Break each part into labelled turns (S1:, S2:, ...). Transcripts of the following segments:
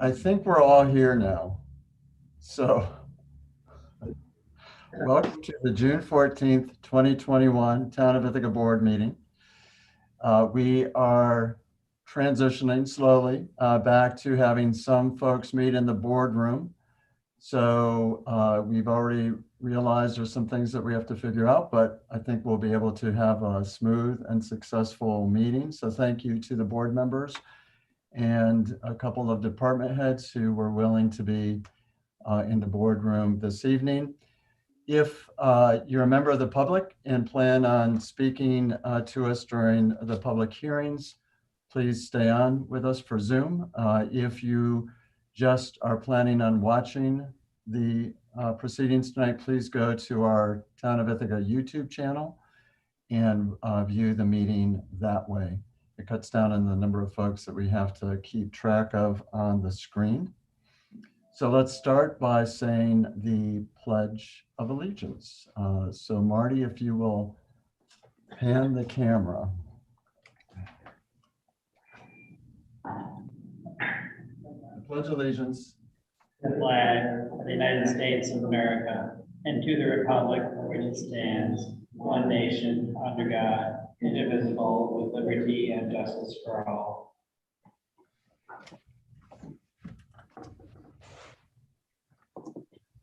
S1: I think we're all here now. So welcome to the June 14th, 2021 Town of Ithaca Board meeting. We are transitioning slowly back to having some folks meet in the boardroom. So we've already realized there's some things that we have to figure out, but I think we'll be able to have a smooth and successful meeting. So thank you to the board members and a couple of department heads who were willing to be in the boardroom this evening. If you're a member of the public and plan on speaking to us during the public hearings, please stay on with us for Zoom. If you just are planning on watching the proceedings tonight, please go to our Town of Ithaca YouTube channel and view the meeting that way. It cuts down on the number of folks that we have to keep track of on the screen. So let's start by saying the Pledge of Allegiance. So Marty, if you will pan the camera. I pledge allegiance
S2: The flag of the United States of America and to the republic for which it stands, one nation, under God, indivisible, with liberty and justice for all.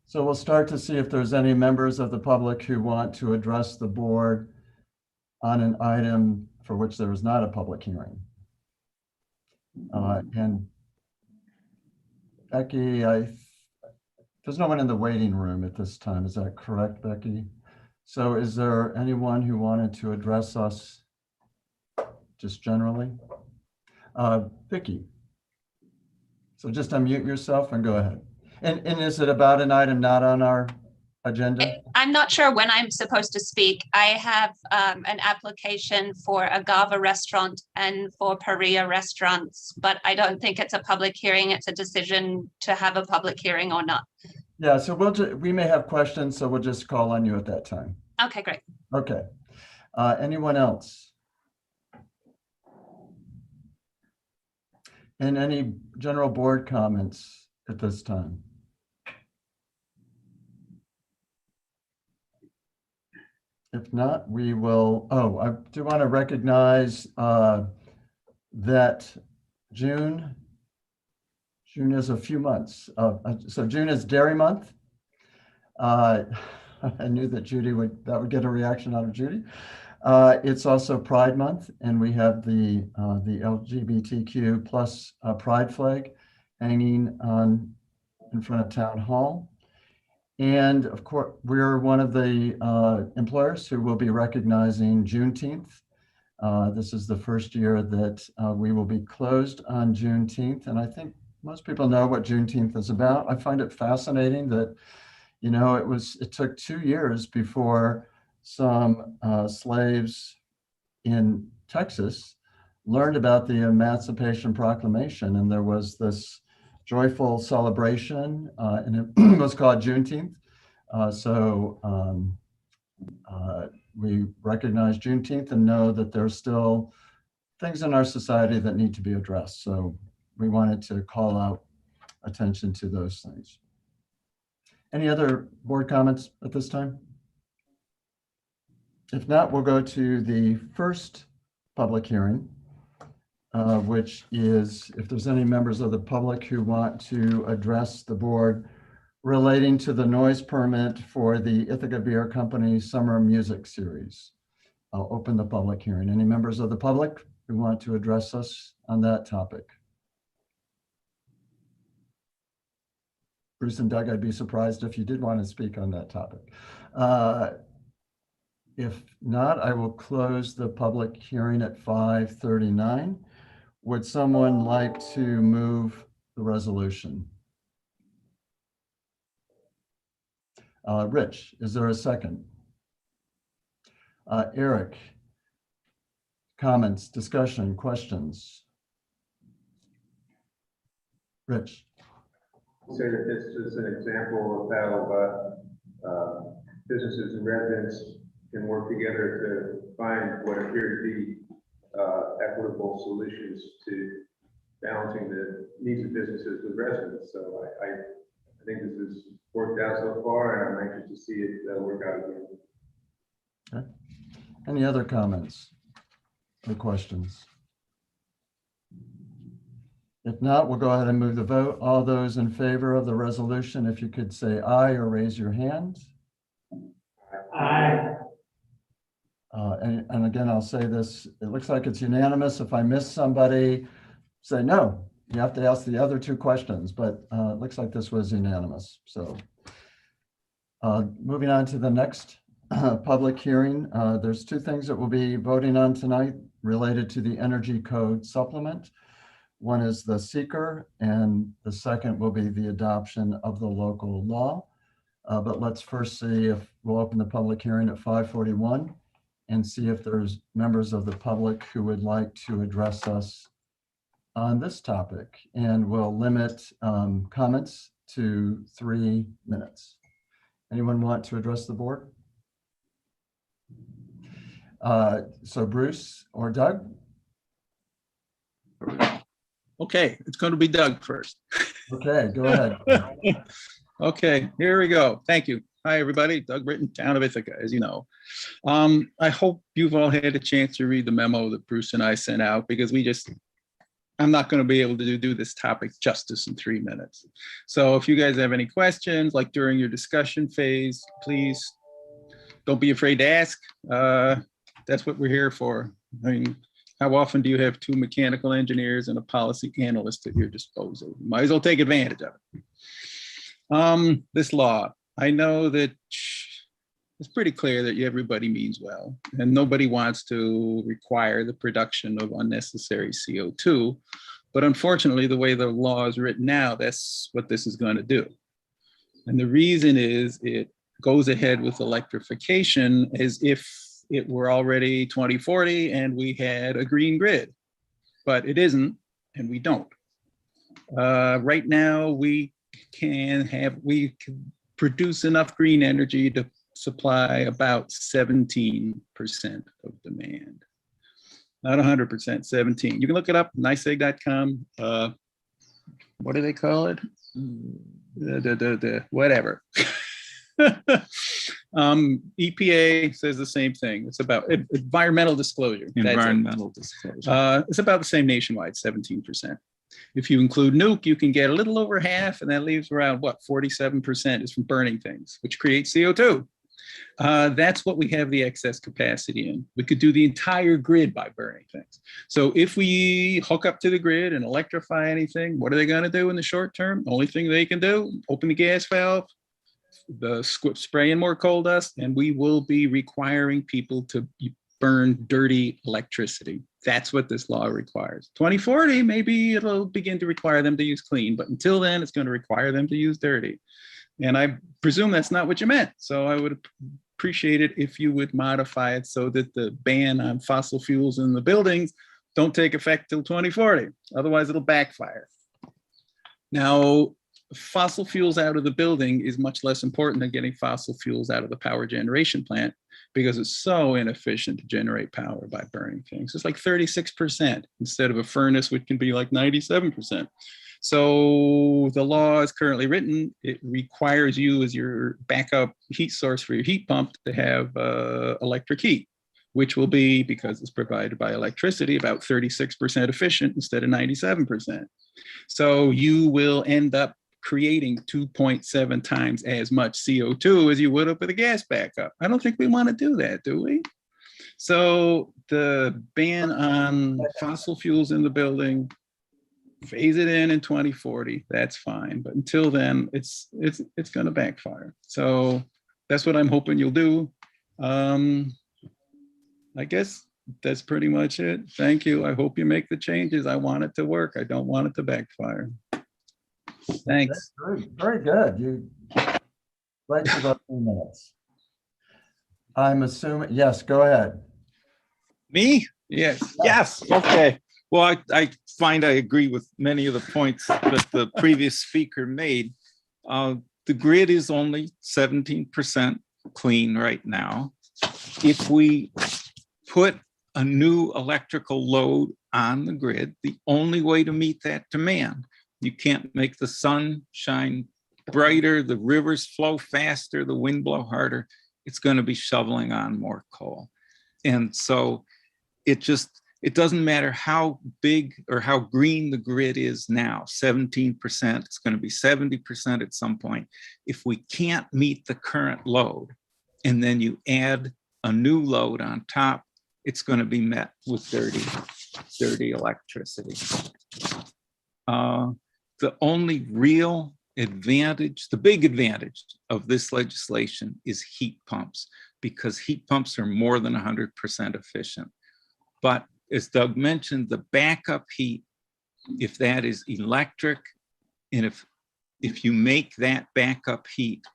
S1: So we'll start to see if there's any members of the public who want to address the board on an item for which there is not a public hearing. And Becky, there's no one in the waiting room at this time. Is that correct, Becky? So is there anyone who wanted to address us just generally? Vicki. So just unmute yourself and go ahead. And is it about an item not on our agenda?
S3: I'm not sure when I'm supposed to speak. I have an application for Agava Restaurant and for Paria Restaurants, but I don't think it's a public hearing. It's a decision to have a public hearing or not.
S1: Yeah, so we may have questions, so we'll just call on you at that time.
S3: Okay, great.
S1: Okay. Anyone else? And any general board comments at this time? If not, we will, I do want to recognize that June is a few months. So June is Dairy Month. I knew that that would get a reaction out of Judy. It's also Pride Month, and we have the LGBTQ plus Pride flag hanging in front of Town Hall. And of course, we're one of the employers who will be recognizing Juneteenth. This is the first year that we will be closed on Juneteenth. And I think most people know what Juneteenth is about. I find it fascinating that, you know, it took 2 years before some slaves in Texas learned about the Emancipation Proclamation. And there was this joyful celebration, and it was called Juneteenth. We recognize Juneteenth and know that there's still things in our society that need to be addressed. So we wanted to call out attention to those things. Any other board comments at this time? If not, we'll go to the first public hearing, which is if there's any members of the public who want to address the board relating to the noise permit for the Ithaca Beer Company Summer Music Series. I'll open the public hearing. Any members of the public who want to address us on that topic? Bruce and Doug, I'd be surprised if you did want to speak on that topic. If not, I will close the public hearing at 5:39. Would someone like to move the resolution? Rich, is there a second? Eric, comments, discussion, questions? Rich.
S4: Say that this is an example of how businesses and residents can work together to find what appear to be equitable solutions to balancing the needs of businesses with residents. So I think this has worked out so far, and I'm anxious to see it work out again.
S1: Okay. Any other comments or questions? If not, we'll go ahead and move the vote. All those in favor of the resolution, if you could say aye or raise your hand.
S2: Aye.
S1: And again, I'll say this, it looks like it's unanimous. If I miss somebody, say no. You have to ask the other two questions, but it looks like this was unanimous. So moving on to the next public hearing, there's two things that we'll be voting on tonight related to the Energy Code supplement. One is the seeker, and the second will be the adoption of the local law. But let's first see if we'll open the public hearing at 5:41 and see if there's members of the public who would like to address us on this topic. And we'll limit comments to 3 minutes. Anyone want to address the board? So Bruce or Doug?
S5: Okay, it's going to be Doug first.
S1: Okay, go ahead.
S5: Okay, here we go. Thank you. Hi, everybody. Doug Britton, Town of Ithaca, as you know. I hope you've all had a chance to read the memo that Bruce and I sent out, because I'm not going to be able to do this topic justice in 3 minutes. So if you guys have any questions, like during your discussion phase, please don't be afraid to ask. That's what we're here for. I mean, how often do you have 2 mechanical engineers and a policy analyst at your disposal? You might as well take advantage of it. This law, I know that it's pretty clear that everybody means well, and nobody wants to require the production of unnecessary CO2. But unfortunately, the way the law is written now, that's what this is going to do. And the reason is it goes ahead with electrification as if it were already 2040 and we had a green grid, but it isn't, and we don't. Right now, we can produce enough green energy to supply about 17% of demand. Not 100%, 17. You can look it up, niceg.com. What do they call it? Whatever. EPA says the same thing. It's about environmental disclosure.
S6: Environmental disclosure.
S5: It's about the same nationwide, 17%. If you include nuke, you can get a little over half, and that leaves around, what, 47% is from burning things, which creates CO2. That's what we have the excess capacity in. We could do the entire grid by burning things. So if we hook up to the grid and electrify anything, what are they going to do in the short term? Only thing they can do, open the gas valve, spray in more coal dust, and we will be requiring people to burn dirty electricity. That's what this law requires. 2040, maybe it'll begin to require them to use clean, but until then, it's going to require them to use dirty. And I presume that's not what you meant. So I would appreciate it if you would modify it so that the ban on fossil fuels in the buildings don't take effect till 2040. Otherwise, it'll backfire. Now, fossil fuels out of the building is much less important than getting fossil fuels out of the power generation plant, because it's so inefficient to generate power by burning things. It's like 36% instead of a furnace, which can be like 97%. So the law is currently written. It requires you as your backup heat source for your heat pump to have electric heat, which will be, because it's provided by electricity, about 36% efficient instead of 97%. So you will end up creating 2.7 times as much CO2 as you would up with a gas backup. I don't think we want to do that, do we? So the ban on fossil fuels in the building, phase it in 2040, that's fine. But until then, it's going to backfire. So that's what I'm hoping you'll do. I guess that's pretty much it. Thank you. I hope you make the changes. I want it to work. I don't want it to backfire. Thanks.
S1: Very good. You right to about 3 minutes. I'm assuming, yes, go ahead.
S6: Me?
S5: Yes.
S6: Yes. Okay. Well, I find I agree with many of the points that the previous speaker made. The grid is only 17% clean right now. If we put a new electrical load on the grid, the only way to meet that demand You can't make the sun shine brighter, the rivers flow faster, the wind blow harder. It's going to be shoveling on more coal. And so it doesn't matter how big or how green the grid is now, 17%, it's going to be 70% at some point. If we can't meet the current load, and then you add a new load on top, it's going to be met with dirty electricity. The only real advantage, the big advantage of this legislation is heat pumps, because heat pumps are more than 100% efficient. But as Doug mentioned, the backup heat, if that is electric, and if you make that backup heat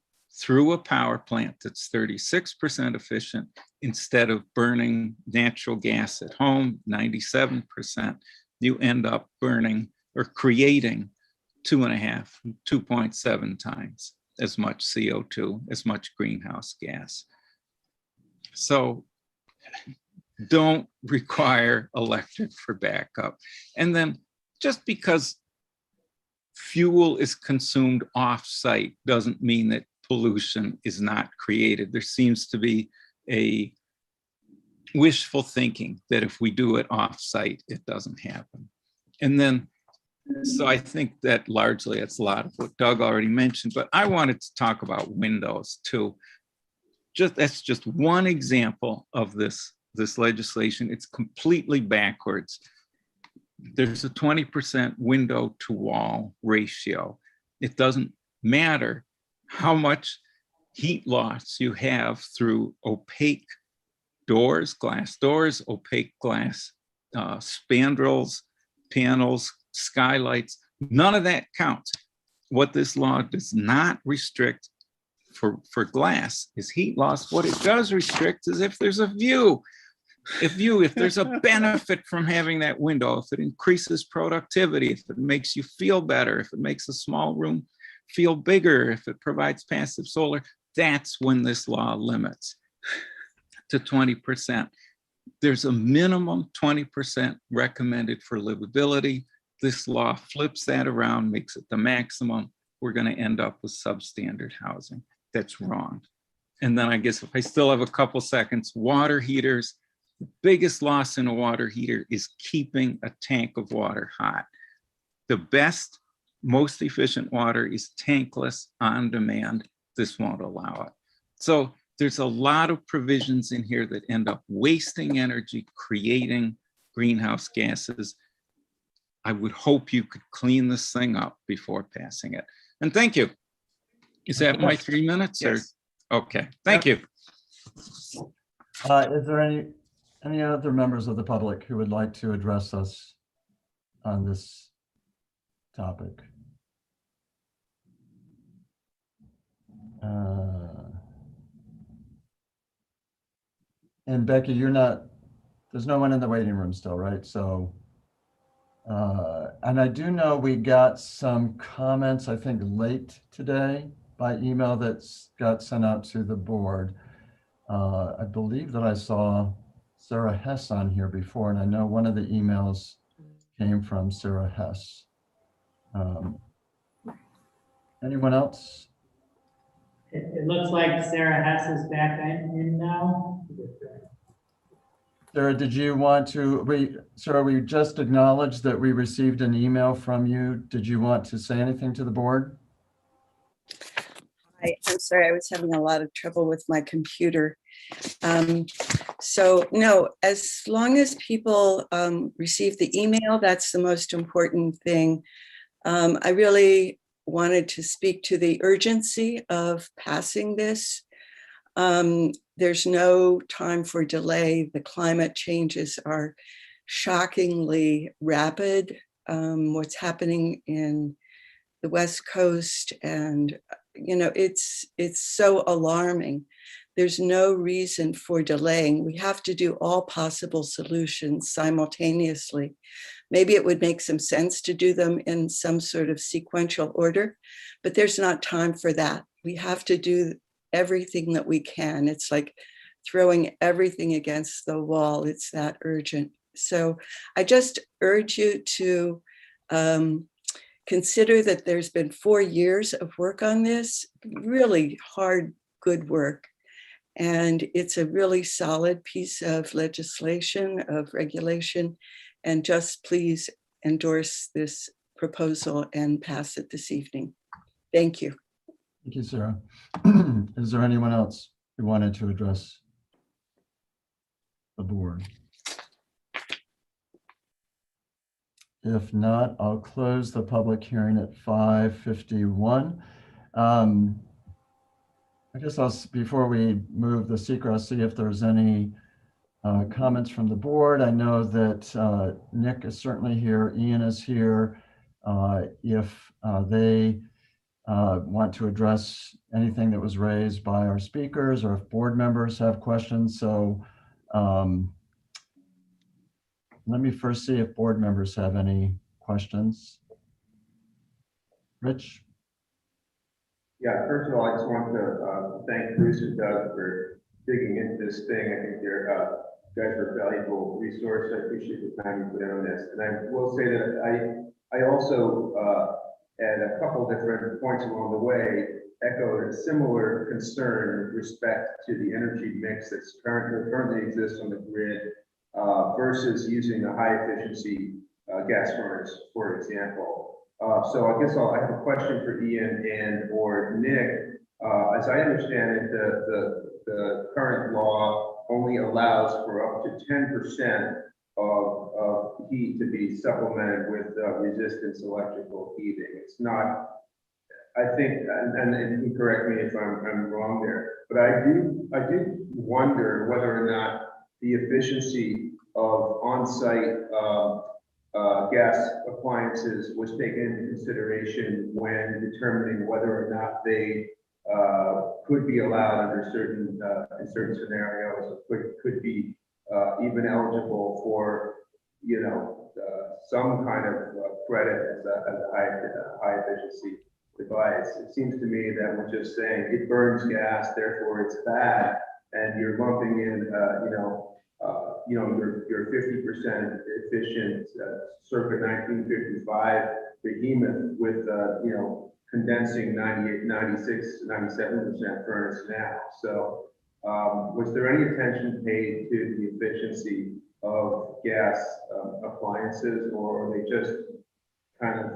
S6: through a power plant that's 36% efficient, instead of burning natural gas at home, 97%, you end up burning or creating 2.7 times as much CO2, as much greenhouse gas. So don't require electric for backup. And then just because fuel is consumed off-site doesn't mean that pollution is not created. There seems to be a wishful thinking that if we do it off-site, it doesn't happen. And then, so I think that largely it's a lot of what Doug already mentioned, but I wanted to talk about windows too. That's just one example of this legislation. It's completely backwards. There's a 20% window to wall ratio. It doesn't matter how much heat loss you have through opaque doors, glass doors, opaque glass spandrels, panels, skylights. None of that counts. What this law does not restrict for glass is heat loss. What it does restrict is if there's a view. If there's a benefit from having that window, if it increases productivity, if it makes you feel better, if it makes a small room feel bigger, if it provides passive solar, that's when this law limits to 20%. There's a minimum 20% recommended for livability. This law flips that around, makes it the maximum. We're going to end up with substandard housing. That's wrong. And then I guess if I still have a couple seconds, water heaters. The biggest loss in a water heater is keeping a tank of water hot. The best, most efficient water is tankless, on demand. This won't allow it. So there's a lot of provisions in here that end up wasting energy, creating greenhouse gases. I would hope you could clean this thing up before passing it. And thank you. Is that my 3 minutes?
S5: Yes.
S6: Or? Okay, thank you.
S1: Is there any other members of the public who would like to address us on this topic? And Becky, there's no one in the waiting room still, right? So, and I do know we got some comments, I think late today by email that's got sent out to the board. I believe that I saw Sarah Hess on here before, and I know one of the emails came from Sarah Hess. Anyone else?
S2: It looks like Sarah Hess is back in now.
S1: Sarah, did you want to, Sarah, we just acknowledged that we received an email from you. Did you want to say anything to the board?
S7: I'm sorry, I was having a lot of trouble with my computer. So no, as long as people receive the email, that's the most important thing. I really wanted to speak to the urgency of passing this. There's no time for delay. The climate changes are shockingly rapid. What's happening in the West Coast, and it's so alarming. There's no reason for delaying. We have to do all possible solutions simultaneously. Maybe it would make some sense to do them in some sort of sequential order, but there's not time for that. We have to do everything that we can. It's like throwing everything against the wall. It's that urgent. So I just urge you to consider that there's been 4 years of work on this, really hard, good work. And it's a really solid piece of legislation, of regulation, and just please endorse this proposal and pass it this evening. Thank you.
S1: Thank you, Sarah. Is there anyone else who wanted to address the board? If not, I'll close the public hearing at 5:51. I guess before we move the seeker, I'll see if there's any comments from the board. I know that Nick is certainly here, Ian is here. If they want to address anything that was raised by our speakers, or if board members have questions. So let me first see if board members have any questions. Rich?
S4: Yeah, first of all, I just want to thank Bruce and Doug for digging into this thing. I think you're guys are a valuable resource. I appreciate the time you put in on this. And I will say that I also, at a couple different points along the way, echoed a similar concern with respect to the energy mix that's currently exists on the grid versus using a high efficiency gas furnace, for example. So I guess I have a question for Ian and or Nick. As I understand it, the current law only allows for up to 10% of heat to be supplemented with resistance electrical heating. It's not, I think, and you can correct me if I'm wrong there, but I do wonder whether or not the efficiency of on-site gas appliances was taken into consideration when determining whether or not they could be allowed under certain in certain scenarios, could be even eligible for, you know, some kind of credit as a high efficiency device. It seems to me that we're just saying it burns gas, therefore it's bad, and you're lumping in, your 50% efficient circa 1955 behemoth with, condensing 98, 96, 97% furnace now. So was there any attention paid to the efficiency of gas appliances, or are they just kind of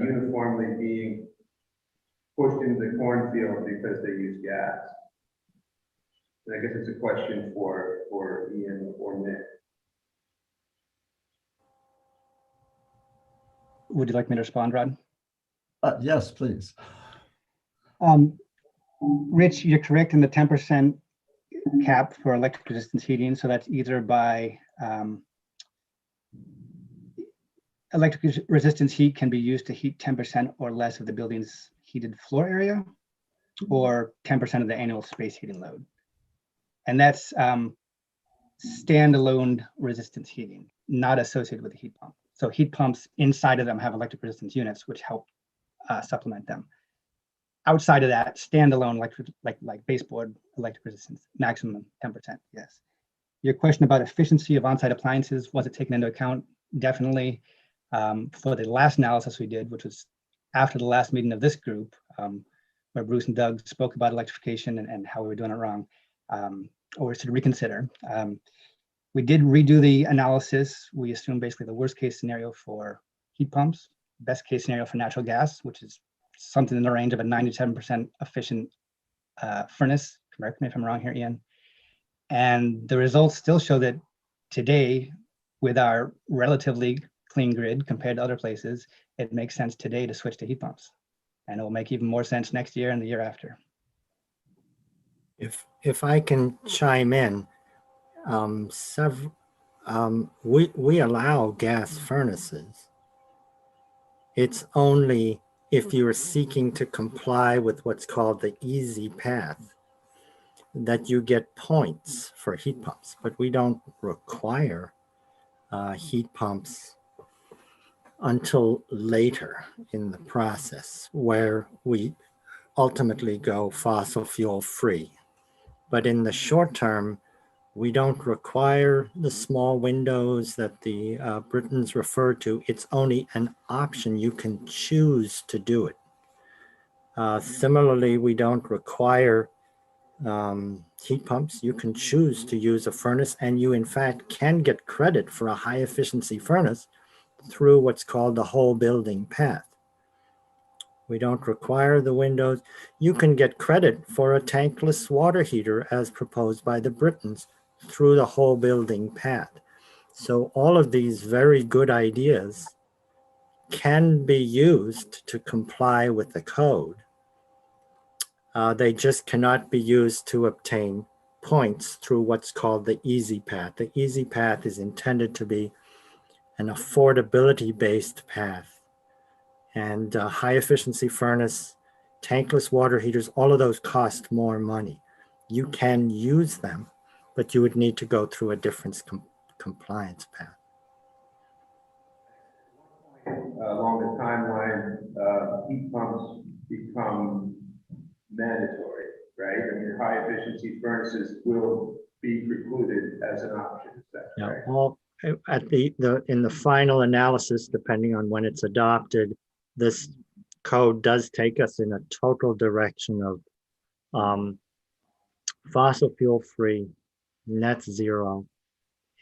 S4: uniformly being pushed into the cornfield because they use gas? And I guess it's a question for Ian or Nick.
S8: Would you like me to respond, Rod?
S1: Yes, please.
S8: Rich, you're correct in the 10% cap for electric resistance heating. So that's either by electric resistance heat can be used to heat 10% or less of the building's heated floor area, or 10% of the annual space heating load. And that's standalone resistance heating, not associated with the heat pump. So heat pumps inside of them have electric resistance units, which help supplement them. Outside of that, standalone electric, like baseboard electric resistance, maximum 10%, yes. Your question about efficiency of on-site appliances, was it taken into account? Definitely. For the last analysis we did, which was after the last meeting of this group, where Bruce and Doug spoke about electrification and how we were doing it wrong, or to reconsider. We did redo the analysis. We assumed basically the worst case scenario for heat pumps, best case scenario for natural gas, which is something in the range of a 97% efficient furnace. Correct me if I'm wrong here, Ian. And the results still show that today, with our relatively clean grid compared to other places, it makes sense today to switch to heat pumps. And it will make even more sense next year and the year after.
S9: If I can chime in, we allow gas furnaces. It's only if you're seeking to comply with what's called the easy path that you get points for heat pumps, but we don't require heat pumps until later in the process, where we ultimately go fossil fuel free. But in the short term, We don't require the small windows that the Britons refer to. It's only an option. You can choose to do it. Similarly, we don't require heat pumps. You can choose to use a furnace, and you in fact can get credit for a high efficiency furnace through what's called the whole building path. We don't require the windows. You can get credit for a tankless water heater as proposed by the Britons through the whole building path. So all of these very good ideas can be used to comply with the code. They just cannot be used to obtain points through what's called the easy path. The easy path is intended to be an affordability-based path. And high efficiency furnace, tankless water heaters, all of those cost more money. You can use them, but you would need to go through a different compliance path.
S4: Along the timeline, heat pumps become mandatory, right? I mean, high efficiency furnaces will be precluded as an option. Is that
S9: Yeah,
S4: correct?
S9: all at in the final analysis, depending on when it's adopted, this code does take us in a total direction of fossil fuel free, net zero,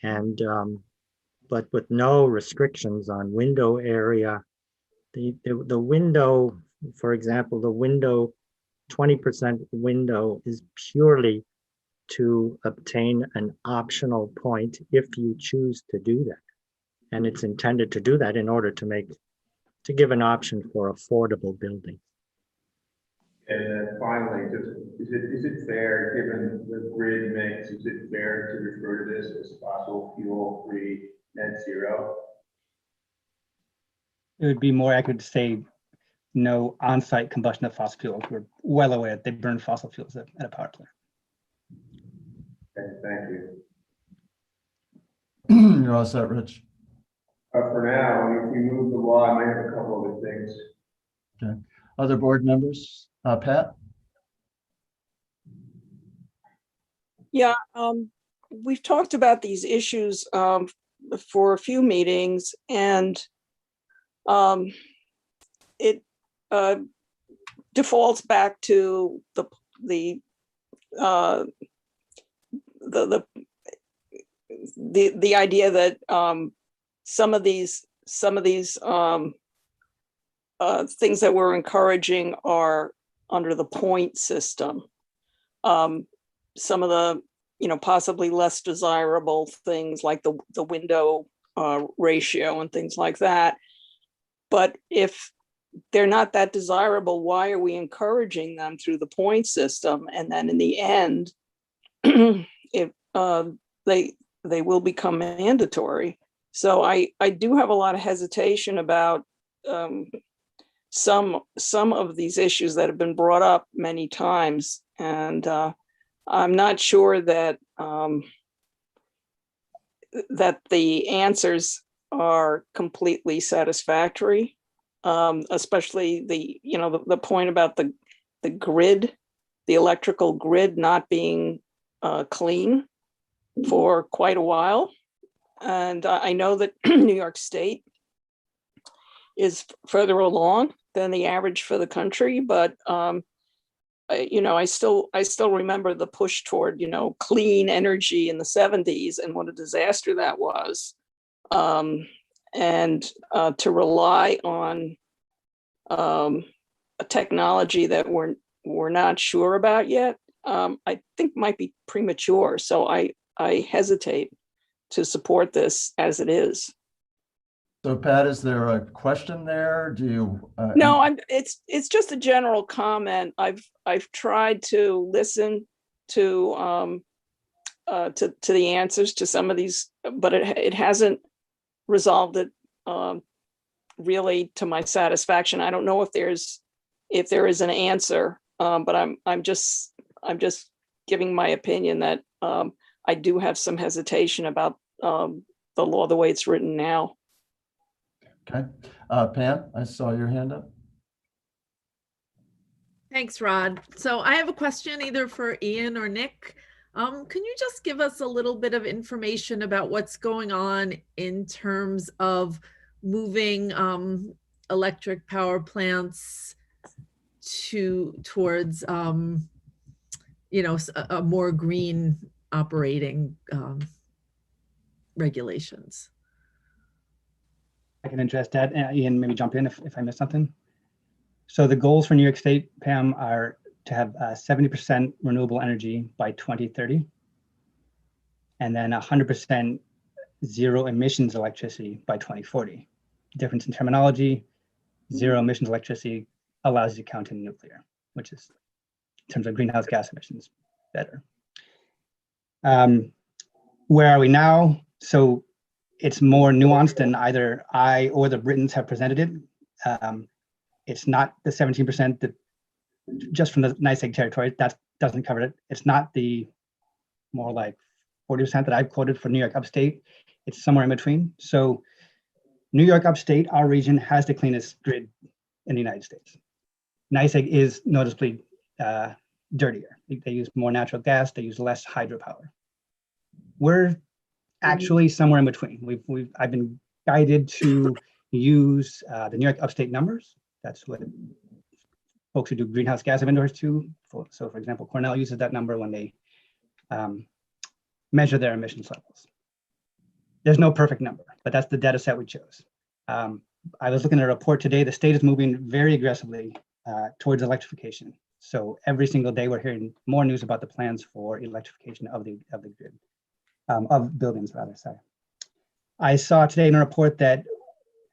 S9: and but with no restrictions on window area. The window, for example, the window, 20% window is purely to obtain an optional point if you choose to do that. And it's intended to do that in order to give an option for affordable buildings.
S4: And then finally, is it fair, given the grid mix, is it fair to refer to this as fossil fuel free net zero?
S8: It would be more accurate to say no on-site combustion of fossil fuels. We're well aware that they burn fossil fuels at a power plant.
S4: Okay, thank you.
S1: You're all set, Rich.
S4: For now, if we move the law, I might have a couple other things.
S1: Okay. Other board members? Pat?
S10: Yeah, we've talked about these issues for a few meetings, and it defaults back to the idea that some of these things that we're encouraging are under the point system. Some of the, possibly less desirable things like the window ratio and things like that. But if they're not that desirable, why are we encouraging them through the point system? And then in the end, if they will become mandatory. So I do have a lot of hesitation about some of these issues that have been brought up many times, and I'm not sure that that the answers are completely satisfactory, especially the point about the grid, the electrical grid not being clean for quite a while. And I know that New York State is further along than the average for the country, but I still remember the push toward clean energy in the 70s and what a disaster that was, and to rely on a technology that we're not sure about yet, I think might be premature. So I hesitate to support this as it is.
S1: So Pat, is there a question there? Do you?
S10: No, it's just a general comment. I've tried to listen to the answers to some of these, but it hasn't resolved it really to my satisfaction. I don't know if there is an answer, but I'm just giving my opinion that I do have some hesitation about the law the way it's written now.
S1: Okay. Pam, I saw your hand up.
S11: Thanks, Rod. So I have a question either for Ian or Nick. Can you just give us a little bit of information about what's going on in terms of moving electric power plants towards a more green operating regulations?
S8: I can address that. Ian, maybe jump in if I missed something. So the goals for New York State, Pam, are to have 70% renewable energy by 2030, and then 100% zero emissions electricity by 2040. Difference in terminology: zero emissions electricity allows you to count in nuclear, which is, in terms of greenhouse gas emissions, better. Where are we now? So it's more nuanced than either I or the Britons have presented it. It's not the 17% that just from the NYSEG territory, that doesn't cover it. It's not the more like 40% that I've quoted for New York Upstate. It's somewhere in between. So New York Upstate, our region, has the cleanest grid in the United States. NYSEG is noticeably dirtier. They use more natural gas, they use less hydropower. We're actually somewhere in between. I've been guided to use the New York Upstate numbers. That's what folks who do greenhouse gas inventories do. So for example, Cornell uses that number when they measure their emissions levels. There's no perfect number, but that's the data set we chose. I was looking at a report today. The state is moving very aggressively towards electrification. So every single day we're hearing more news about the plans for electrification of the grid, of buildings rather, sorry. I saw today in a report that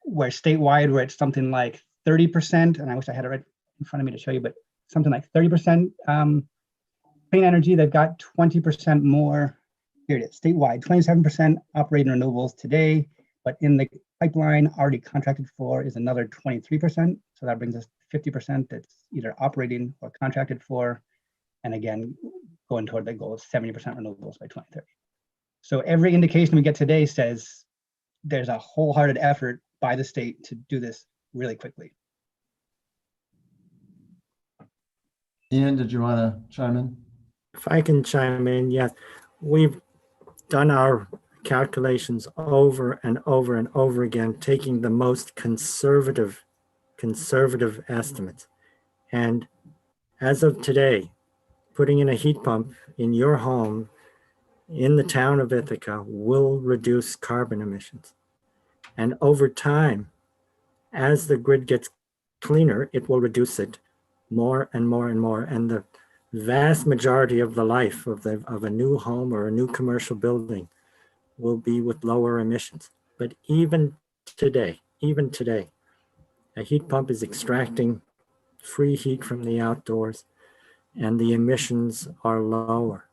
S8: where statewide we're at something like 30%, and I wish I had it right in front of me to show you, but something like 30% clean energy. They've got 20% more, here it is, statewide, 27% operating renewables today, but in the pipeline already contracted for is another 23%. So that brings us 50% that's either operating or contracted for, and again, going toward the goal of 70% renewables by 2030. So every indication we get today says there's a wholehearted effort by the state to do this really quickly.
S1: Ian, did you want to chime in?
S9: If I can chime in, yes. We've done our calculations over and over and over again, taking the most conservative estimates. And as of today, putting in a heat pump in your home in the town of Ithaca will reduce carbon emissions. And over time, as the grid gets cleaner, it will reduce it more and more and more. And the vast majority of the life of a new home or a new commercial building will be with lower emissions. But even today, a heat pump is extracting free heat from the outdoors and the emissions are lower.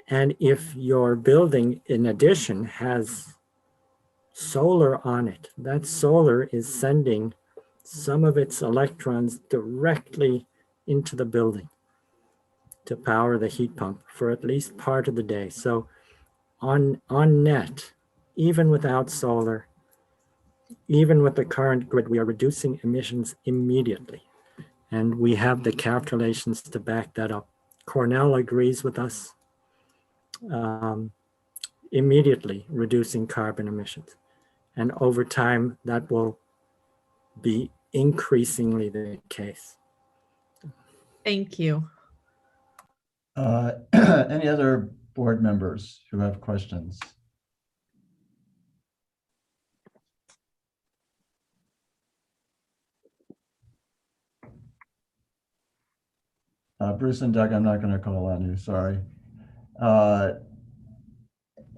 S9: And if your building, in addition, has solar on it, that solar is sending some of its electrons directly into the building to power the heat pump for at least part of the day. So on net, even without solar, even with the current grid, we are reducing emissions immediately. And we have the calculations to back that up. Cornell agrees with us. Immediately reducing carbon emissions. And over time, that will be increasingly the case.
S11: Thank you.
S1: Any other board members who have questions? Bruce and Doug, I'm not going to call on you, sorry.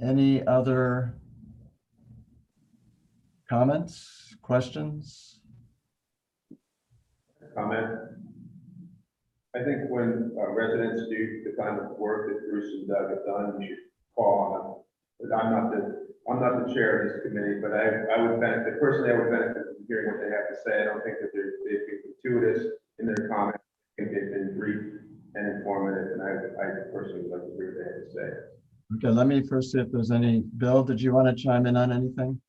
S1: Any other comments, questions?
S4: Comment. I think when residents do the kind of work that Bruce and Doug have done, you should call on them. But I'm not the chair of this committee, but I would benefit, personally, I would benefit from hearing what they have to say. I don't think that they've been gratuitous in their comments. I think they've been brief and informative, and I personally would like to hear what they have to say.
S1: Okay, let me first see if there's any. Bill, did you want to chime in on anything?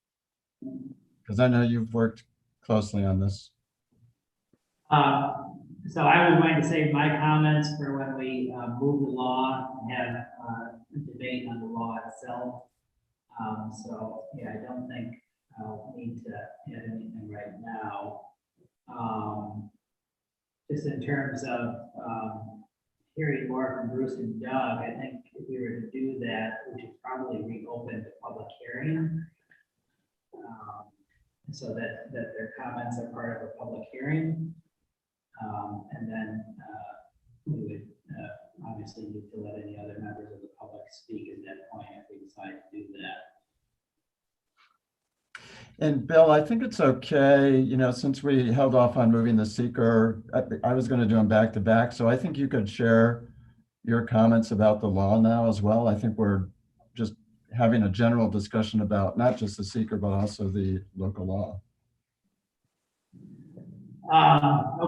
S1: Because I know you've worked closely on this.
S2: So I was going to save my comments for when we move the law and have debate on the law itself. So, yeah, I don't think I'll need to add anything right now. Just in terms of hearing more from Bruce and Doug, I think if we were to do that, we should probably reopen the public hearing. So that their comments are part of a public hearing. And then we would obviously need to let any other members of the public speak at that point if we decide to do that.
S1: And Bill, I think it's okay, you know, since we held off on moving the seeker, I was going to do them back to back. So I think you could share your comments about the law now as well. I think we're just having a general discussion about not just the seeker, but also the local law.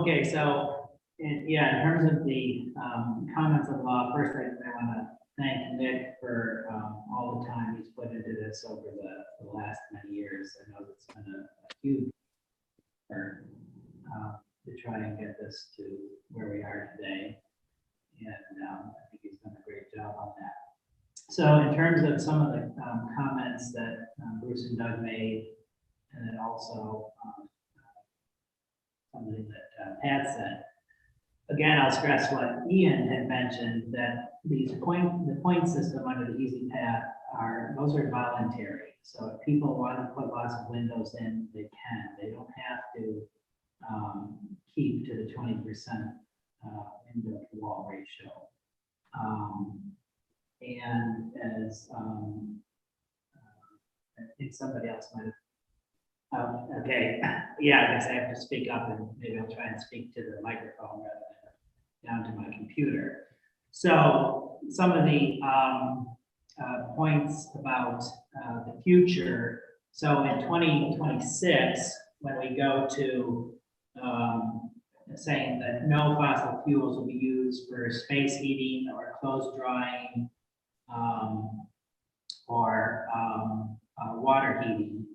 S2: Okay, so in terms of the comments of law, first I want to thank Nick for all the time he's put into this over the last many years. I know it's been a huge effort to try and get this to where we are today. And I think he's done a great job on that. So in terms of some of the comments that Bruce and Doug made, and then also something that Pat said, again, I'll stress what Ian had mentioned, that the point system under the Easy Path those are voluntary. So if people want to put lots of windows in, they can. They don't have to keep to the 20% window to wall ratio. And as I think somebody else might have. Oh, okay. Yeah, I guess I have to speak up, and maybe I'll try and speak to the microphone rather than down to my computer. So some of the points about the future. So in 2026, when we go to saying that no fossil fuels will be used for space heating or clothes drying or water heating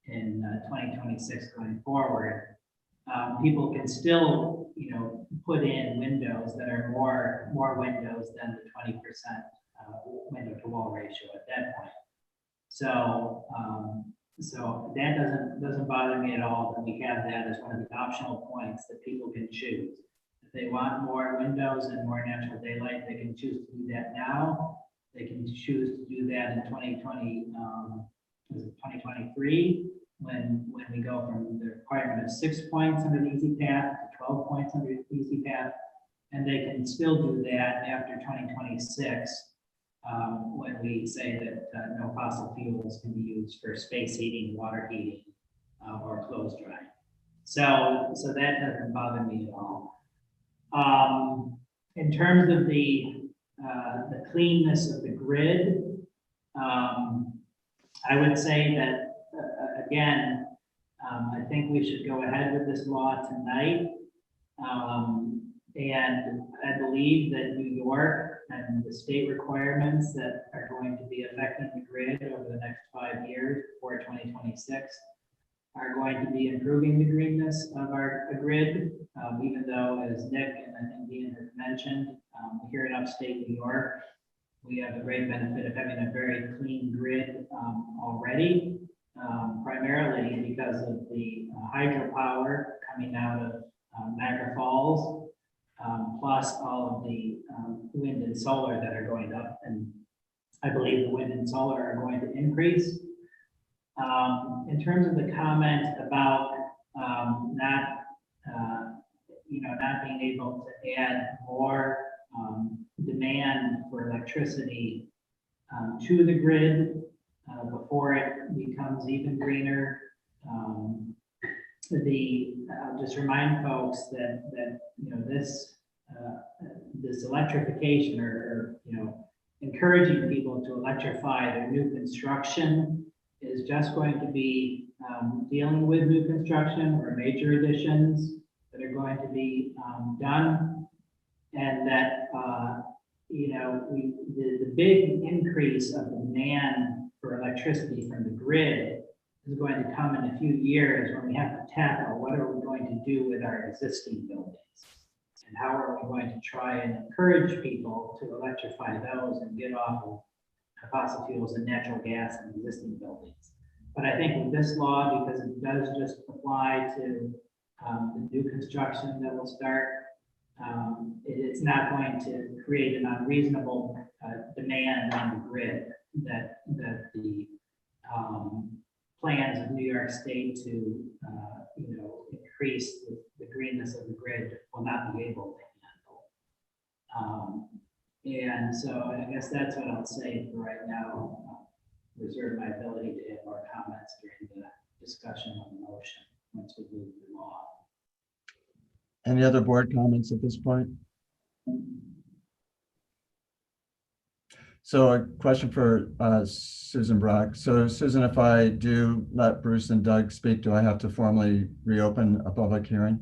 S2: in 2026 going forward, people can still, put in windows that are more windows than the 20% window to wall ratio at that point. So so that doesn't bother me at all that we have that as one of the optional points that people can choose. If they want more windows and more natural daylight, they can choose to do that now. They can choose to do that in 2023 when we go from the requirement of 6 points under the Easy Path to 12 points under the Easy Path, and they can still do that after 2026 when we say that no fossil fuels can be used for space heating, water heating, or clothes drying. So that doesn't bother me at all. In terms of the cleanness of the grid, I would say that again, I think we should go ahead with this law tonight. And I believe that New York and the state requirements that are going to be affecting the grid over the next 5 years before 2026 are going to be improving the greenness of our grid, even though, as Nick and I think Ian has mentioned, here in upstate New York, we have the great benefit of having a very clean grid already, primarily because of the hydropower coming out of Niagara Falls, plus all of the wind and solar that are going up. And I believe the wind and solar are going to increase. In terms of the comment about not being able to add more demand for electricity to the grid before it becomes even greener. I'll just remind folks that this electrification or encouraging people to electrify their new construction is just going to be dealing with new construction or major additions that are going to be done, and that the big increase of demand for electricity from the grid is going to come in a few years when we have to tackle what are we going to do with our existing buildings and how are we going to try and encourage people to electrify those and get off of fossil fuels and natural gas in existing buildings. But I think with this law, because it does just apply to the new construction that will start, it's not going to create an unreasonable demand on the grid that the plans of New York State to increase the greenness of the grid will not be able to handle. And so I guess that's what I'll say for right now. Reserve my ability to add more comments during the discussion on the motion once we move the law.
S1: Any other board comments at this point? So a question for Susan Brock. So Susan, if I do let Bruce and Doug speak, do I have to formally reopen a public hearing?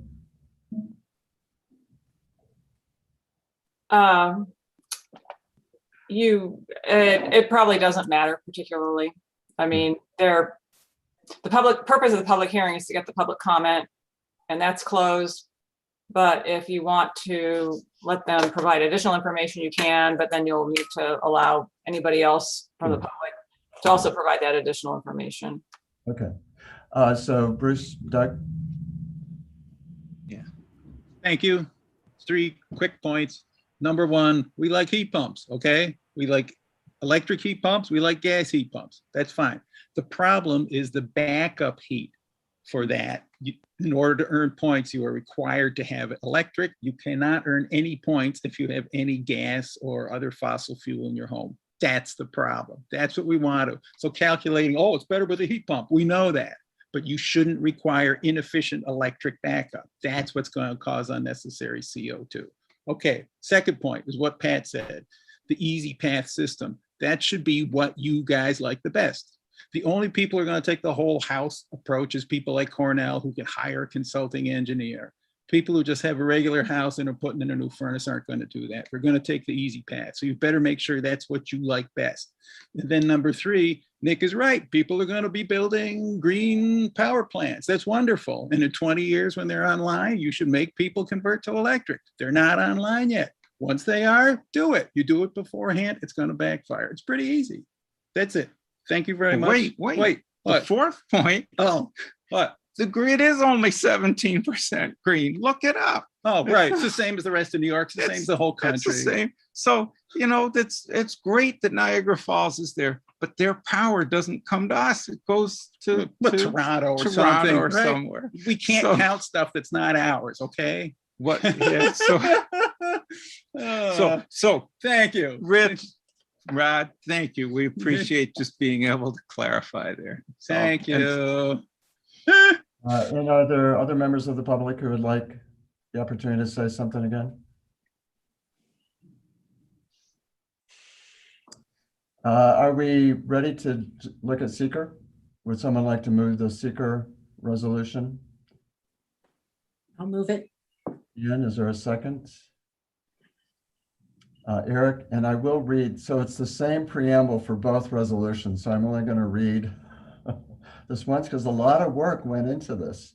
S12: It probably doesn't matter particularly. I mean, the purpose of the public hearing is to get the public comment, and that's closed. But if you want to let them provide additional information, you can, but then you'll need to allow anybody else from the public to also provide that additional information.
S1: Okay. So Bruce, Doug?
S5: Yeah. Thank you. 3 quick points. Number 1, we like heat pumps, okay? We like electric heat pumps, we like gas heat pumps. That's fine. The problem is the backup heat for that. In order to earn points, you are required to have electric. You cannot earn any points if you have any gas or other fossil fuel in your home. That's the problem. That's what we want to. So calculating, oh, it's better with a heat pump. We know that, but you shouldn't require inefficient electric backup. That's what's going to cause unnecessary CO2. Okay, second point is what Pat said, the easy path system. That should be what you guys like the best. The only people who are going to take the whole house approach is people like Cornell who can hire a consulting engineer. People who just have a regular house and are putting in a new furnace aren't going to do that. We're going to take the easy path. So you better make sure that's what you like best. And then number 3, Nick is right. People are going to be building green power plants. That's wonderful. And in 20 years when they're online, you should make people convert to electric. They're not online yet. Once they are, do it. You do it beforehand, it's going to backfire. It's pretty easy. That's it. Thank you very much.
S6: Wait. The
S5: What?
S6: 4th point.
S5: Oh, what?
S6: The grid is only 17% green. Look it up.
S5: Oh, right. It's the same as the rest of New York. It's the same as the whole
S6: It's the
S5: country.
S6: same. So, it's great that Niagara Falls is there, but their power doesn't come to us. It goes to
S5: Toronto or
S6: Toronto
S5: something,
S6: or
S5: right?
S6: somewhere.
S5: We can't
S6: So-
S5: count stuff that's not ours, okay?
S6: What? Yeah, so
S5: Thank you.
S6: Rich, Rod, thank you. We appreciate just being able to clarify there. So,
S5: Thank you.
S1: And are there other members of the public who would like the opportunity to say something again? Are we ready to look at seeker? Would someone like to move the seeker resolution?
S13: I'll move it.
S1: Ian, is there a second? Eric, and I will read, so it's the same preamble for both resolutions, so I'm only going to read this once because a lot of work went into this.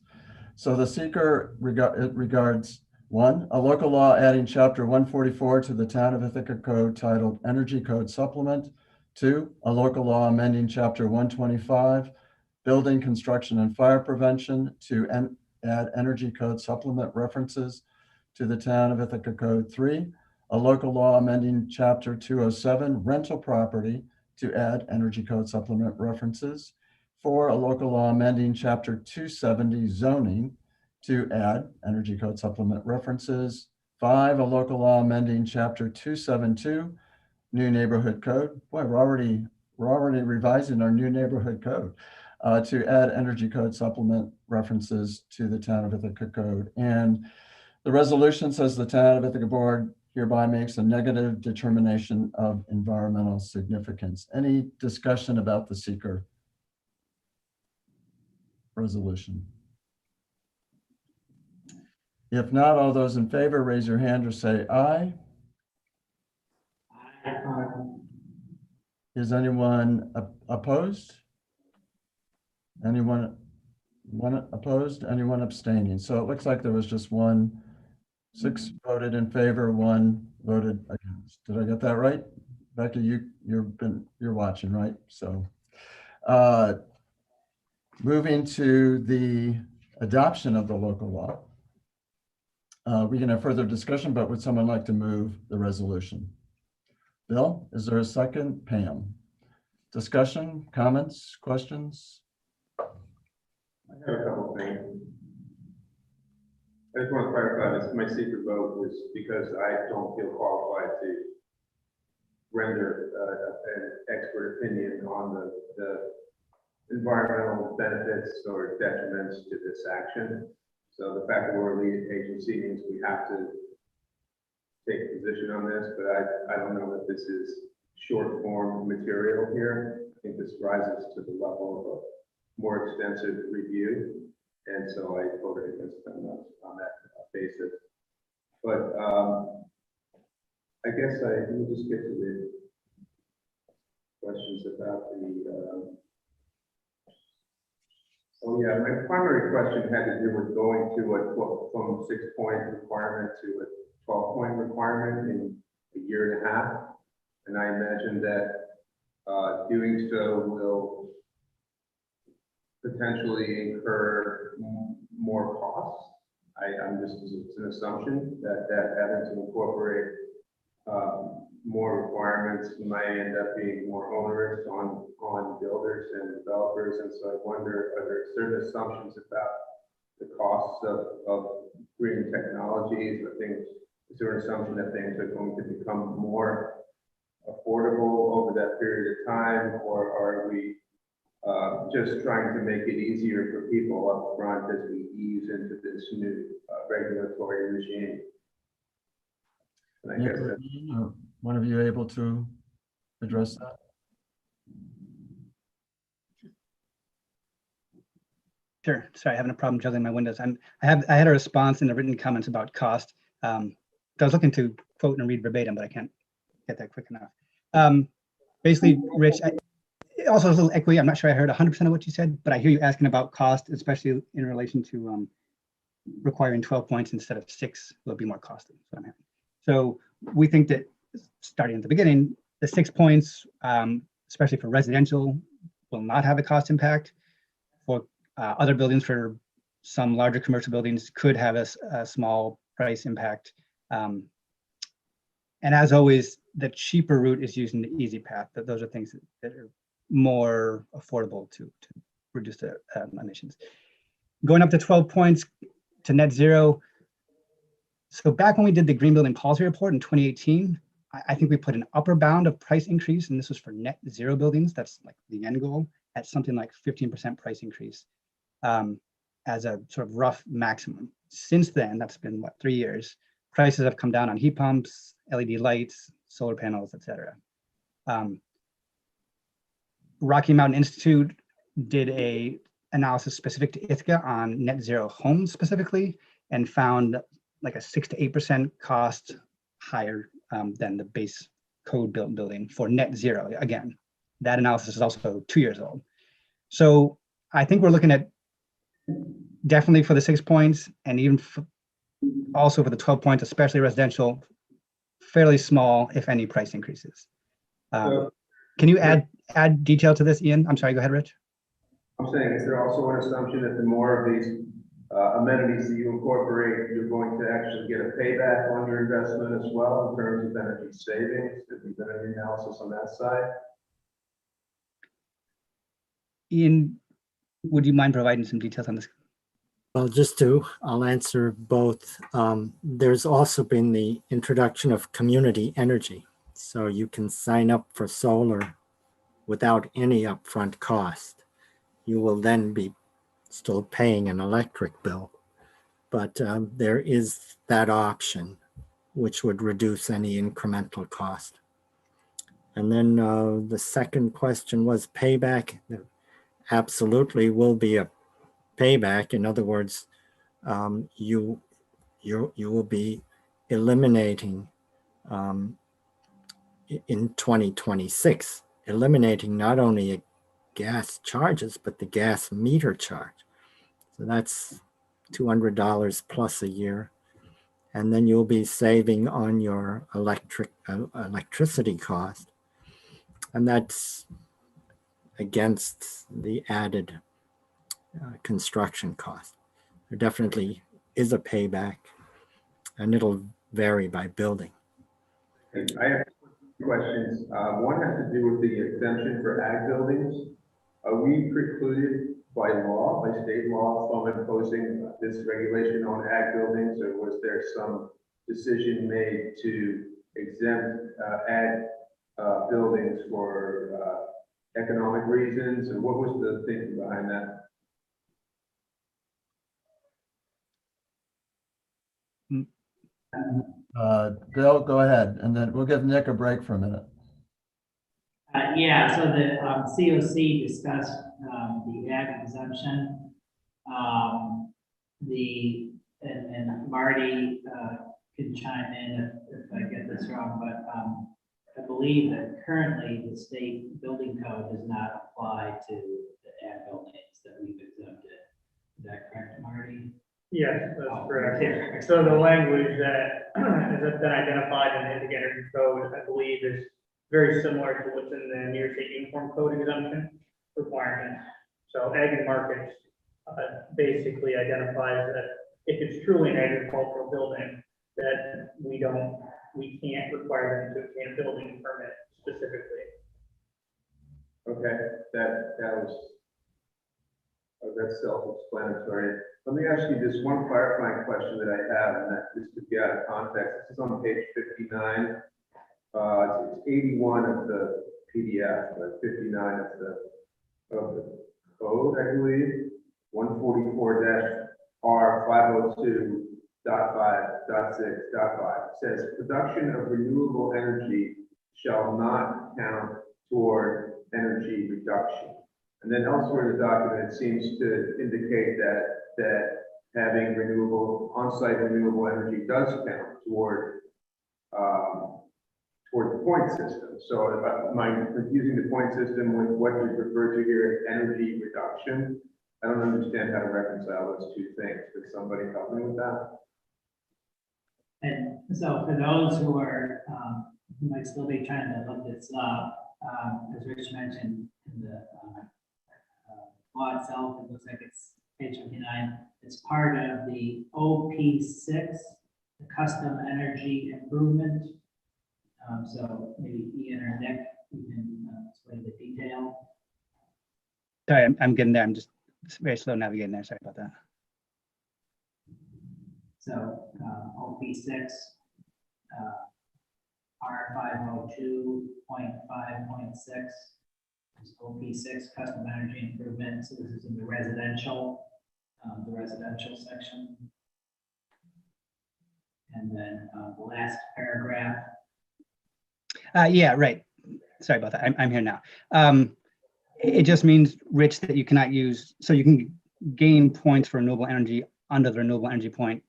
S1: So the seeker regards 1, a local law adding chapter 144 to the Town of Ithaca Code titled Energy Code Supplement. 2, a local law amending chapter 125, Building, Construction, and Fire Prevention to add Energy Code Supplement references to the Town of Ithaca Code. 3, a local law amending chapter 207, Rental Property to add Energy Code Supplement references. 4, a local law amending chapter 270, Zoning to add Energy Code Supplement references. 5, a local law amending chapter 272, New Neighborhood Code. Boy, we're already revising our new neighborhood code to add Energy Code Supplement references to the Town of Ithaca Code. And the resolution says the Town of Ithaca Board hereby makes a negative determination of environmental significance. Any discussion about the seeker resolution? If not, all those in favor, raise your hand or say aye. Is anyone opposed? Anyone opposed? Anyone abstaining? So it looks like there was just 6 voted in favor, 1 voted against. Did I get that right? Becky, you're watching, right? So uh, moving to the adoption of the local law. We can have further discussion, but would someone like to move the resolution? Bill, is there a second? Pam? Discussion, comments, questions?
S4: I have a couple things. I just want to clarify this. My secret vote was because I don't feel qualified to render an expert opinion on the environmental benefits or detriments to this action. So the fact that we're a lead agency means we have to take a position on this, but I don't know that this is short form material here. I think this rises to the level of a more extensive review. And so I voted against them on that basis. But I guess we'll just get to the questions about the, oh yeah, my primary question had to do with going to from 6-point requirement to a 12-point requirement in a year and a half. And I imagine that doing so will potentially incur more costs. I'm just, it's an assumption that having to incorporate more requirements might end up being more onerous on builders and developers. And so I wonder, are there certain assumptions about the costs of green technologies or things? Is there an assumption that things are going to become more affordable over that period of time, or are we just trying to make it easier for people up front as we ease into this new regulatory regime? And I guess that,
S1: Are one of you able to address that?
S8: Sure. Sorry, having a problem juggling my windows. I had a response in the written comments about cost. I was looking to quote and read verbatim, but I can't get that quick enough. Basically, Rich, also a little equity. I'm not sure I heard 100% of what you said, but I hear you asking about cost, especially in relation to requiring 12 points instead of 6 will be more costly. So we think that starting at the beginning, the 6 points, especially for residential, will not have a cost impact. For other buildings, for some larger commercial buildings, could have a small price impact. And as always, the cheaper route is using the easy path. Those are things that are more affordable to reduce the emissions. Going up to 12 points to net zero. So back when we did the Green Building Policy Report in 2018, I think we put an upper bound of price increase, and this was for net zero buildings. That's like the end goal, at something like 15% price increase as a sort of rough maximum. Since then, that's been what, 3 years, prices have come down on heat pumps, LED lights, solar panels, etc. Rocky Mountain Institute did a analysis specific to Ithaca on net zero homes specifically, and found like a 6 to 8% cost higher than the base code built building for net zero. Again, that analysis is also 2 years old. So I think we're looking at definitely for the 6 points, and even also for the 12 points, especially residential, fairly small, if any, price increases. Can you add detail to this, Ian? I'm sorry, go ahead, Rich.
S4: I'm saying, is there also an assumption that the more of these amenities that you incorporate, you're going to actually get a payback on your investment as well in terms of energy savings? Have you done any analysis on that side?
S8: Ian, would you mind providing some details on this?
S9: Well, I'll answer both. There's also been the introduction of community energy. So you can sign up for solar without any upfront cost. You will then be still paying an electric bill, but there is that option, which would reduce any incremental cost. And then the second question was payback. There absolutely will be a payback. In other words, you will be eliminating in 2026, eliminating not only gas charges, but the gas meter charge. So that's $200 plus a year. And then you'll be saving on your electricity cost. And that's against the added construction cost. There definitely is a payback, and it'll vary by building.
S4: I have two questions. One has to do with the exemption for ag buildings. Are we precluded by law, by state law, from imposing this regulation on ag buildings, or was there some decision made to exempt ag buildings for economic reasons, and what was the thinking behind that?
S1: Bill, go ahead, and then we'll give Nick a break for a minute.
S2: Yeah, so the COC discussed the ag exemption. And Marty can chime in if I get this wrong, but I believe that currently the state building code does not apply to the ag buildings that we've exempted. Is that correct, Marty?
S14: Yes, that's correct. So the language that has been identified in the Ithaca Energy Code, I believe, is very similar to what's in the New York State Uniform Code exemption requirements. So ag and markets basically identifies that if it's truly an agricultural building, that we can't require them to obtain a building permit specifically.
S4: Okay, that's self-explanatory. Let me ask you this one clarifying question that I have, and that just to get out of context. This is on page 59. It's 81 of the PDF, but 59 of the code, I believe. 144-R502.5.6.5 says production of renewable energy shall not count toward energy reduction. And then elsewhere in the document, it seems to indicate that having on-site renewable energy does count toward the point system. So am I confusing the point system with what you refer to here as energy reduction? I don't understand how to reconcile those two things. Could somebody help me with that?
S2: And so for those who might still be trying to look this up, as Rich mentioned in the law itself, it looks like it's page 59. It's part of the OP6, the Custom Energy Improvement. So maybe Ian or Nick, you can explain the detail.
S8: Sorry, I'm getting there. I'm just very slow navigating there. Sorry about that.
S2: So OP6, R502.5.6 is OP6 Custom Energy Improvement. So this is in the residential section. And then the last paragraph.
S8: Yeah, right. Sorry about that. I'm here now. It just means, Rich, that you cannot use, so you can gain points for renewable energy under the renewable energy point.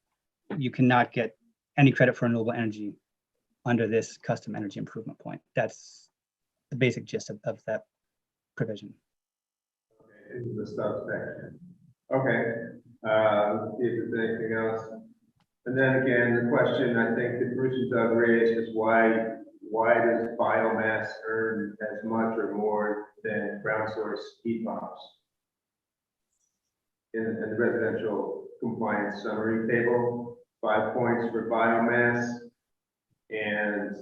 S8: You cannot get any credit for renewable energy under this custom energy improvement point. That's the basic gist of that provision.
S4: Okay, this is the subsection. Okay, let's see if there's anything else. And then again, the question I think that Bruce and Doug raised is why does biomass earn as much or more than ground source heat pumps? In the residential compliance summary table, 5 points for biomass and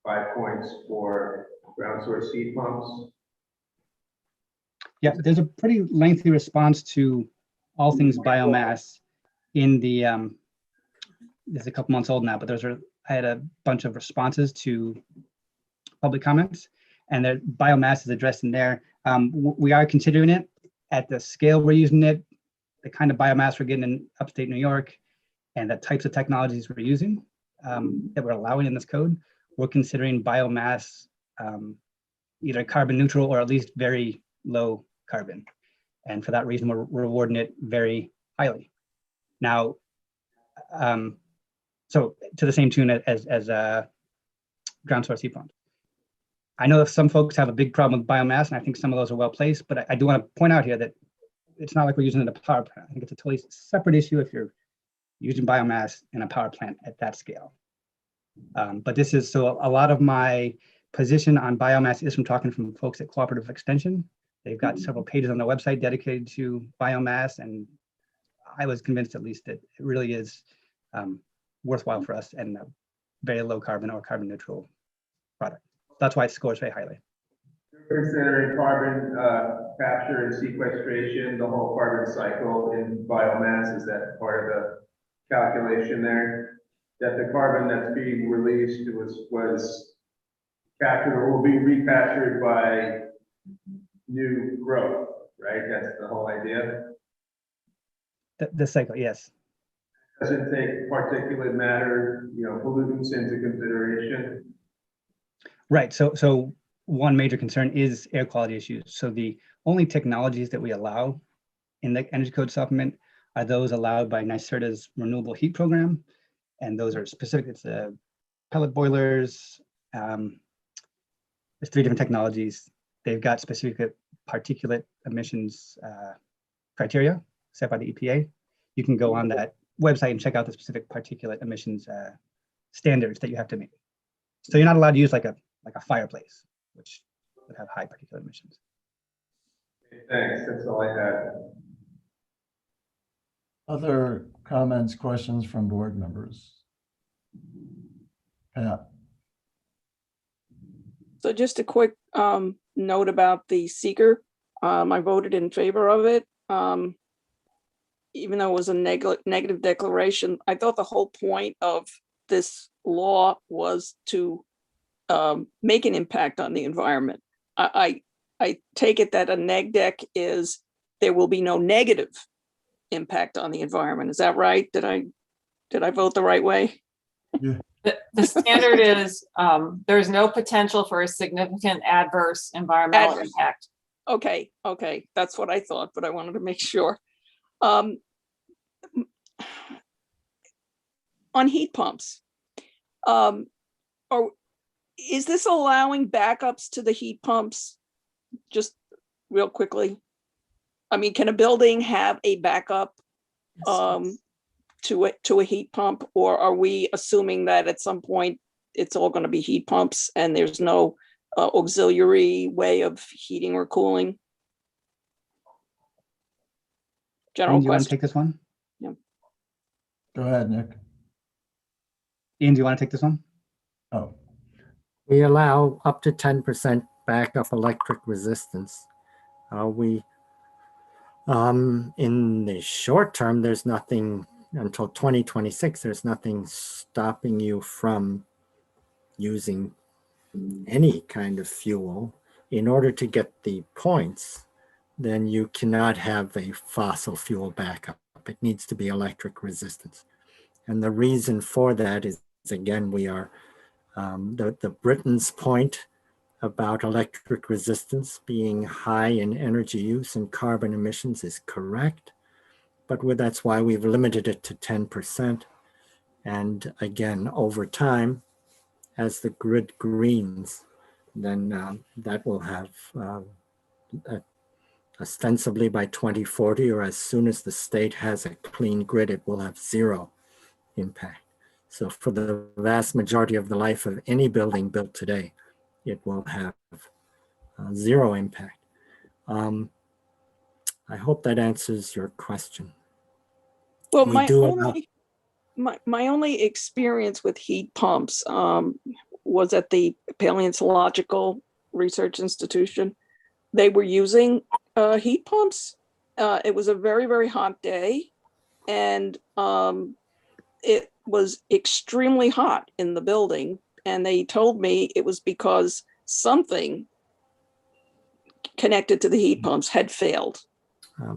S4: 5 points for ground source heat pumps.
S8: Yeah, there's a pretty lengthy response to all things biomass in the, it's a couple months old now, but I had a bunch of responses to public comments, and the biomass is addressed in there. We are considering it at the scale we're using it, the kind of biomass we're getting in upstate New York, and the types of technologies we're using that we're allowing in this code. We're considering biomass either carbon neutral or at least very low carbon. And for that reason, we're rewarding it very highly. Now, so to the same tune as ground source heat pumps. I know that some folks have a big problem with biomass, and I think some of those are well placed, but I do want to point out here that it's not like we're using it in a power plant. I think it's a totally separate issue if you're using biomass in a power plant at that scale. But this is, so a lot of my position on biomass is from talking from folks at Cooperative Extension. They've got several pages on their website dedicated to biomass, and I was convinced at least that it really is worthwhile for us and a very low carbon or carbon neutral product. That's why it scores very highly.
S4: Considering carbon capture and sequestration, the whole carbon cycle in biomass, is that part of the calculation there? That the carbon that's being released was captured or will be recaptured by new growth, right? That's the whole idea.
S8: The cycle, yes.
S4: Doesn't take particulate matter, pollutants into consideration.
S8: Right. So one major concern is air quality issues. So the only technologies that we allow in the energy code supplement are those allowed by NYSERDA's renewable heat program. And those are specific. It's pellet boilers. There's 3 different technologies. They've got specific particulate emissions criteria set by the EPA. You can go on that website and check out the specific particulate emissions standards that you have to meet. So you're not allowed to use like a fireplace, which would have high particulate emissions.
S4: Thanks, that's all I had.
S1: Other comments, questions from board members? Pat?
S10: So just a quick note about the seeker. I voted in favor of it. Even though it was a negative declaration, I thought the whole point of this law was to make an impact on the environment. I take it that a neg deck is there will be no negative impact on the environment. Is that right? Did I vote the right way?
S1: Yeah.
S12: The standard is there's no potential for a significant adverse environmental impact.
S10: Okay, that's what I thought, but I wanted to make sure. On heat pumps, is this allowing backups to the heat pumps? Just real quickly. I mean, can a building have a backup to a heat pump, or are we assuming that at some point it's all going to be heat pumps and there's no auxiliary way of heating or cooling? General
S8: Ian, do you want to
S10: question.
S8: take this one?
S10: Yeah.
S1: Go ahead, Nick.
S8: Ian, do you want to take this one?
S1: Oh,
S9: We allow up to 10% backup electric resistance. In the short term, there's nothing until 2026, there's nothing stopping you from using any kind of fuel. In order to get the points, then you cannot have a fossil fuel backup. It needs to be electric resistance. And the reason for that is, again, we are, the Britain's point about electric resistance being high in energy use and carbon emissions is correct. But that's why we've limited it to 10%. And again, over time, as the grid greens, then that will have ostensibly by 2040, or as soon as the state has a clean grid, it will have 0 impact. So for the vast majority of the life of any building built today, it will have 0 impact. I hope that answers your question.
S10: Well, my only experience with heat pumps was at the Paleontological Research Institution. They were using heat pumps. It was a very, very hot day, and it was extremely hot in the building. And they told me it was because something connected to the heat pumps had failed,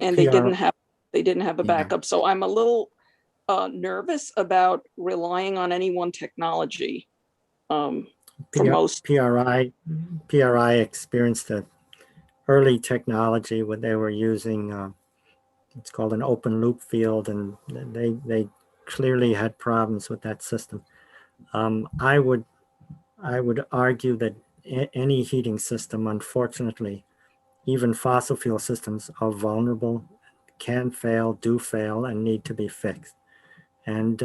S10: and they didn't have a backup. So I'm a little nervous about relying on any one technology. For most
S9: PRI experienced an early technology where they were using it's called an open loop field, and they clearly had problems with that system. I would argue that any heating system, unfortunately, even fossil fuel systems, are vulnerable, can fail, do fail, and need to be fixed. And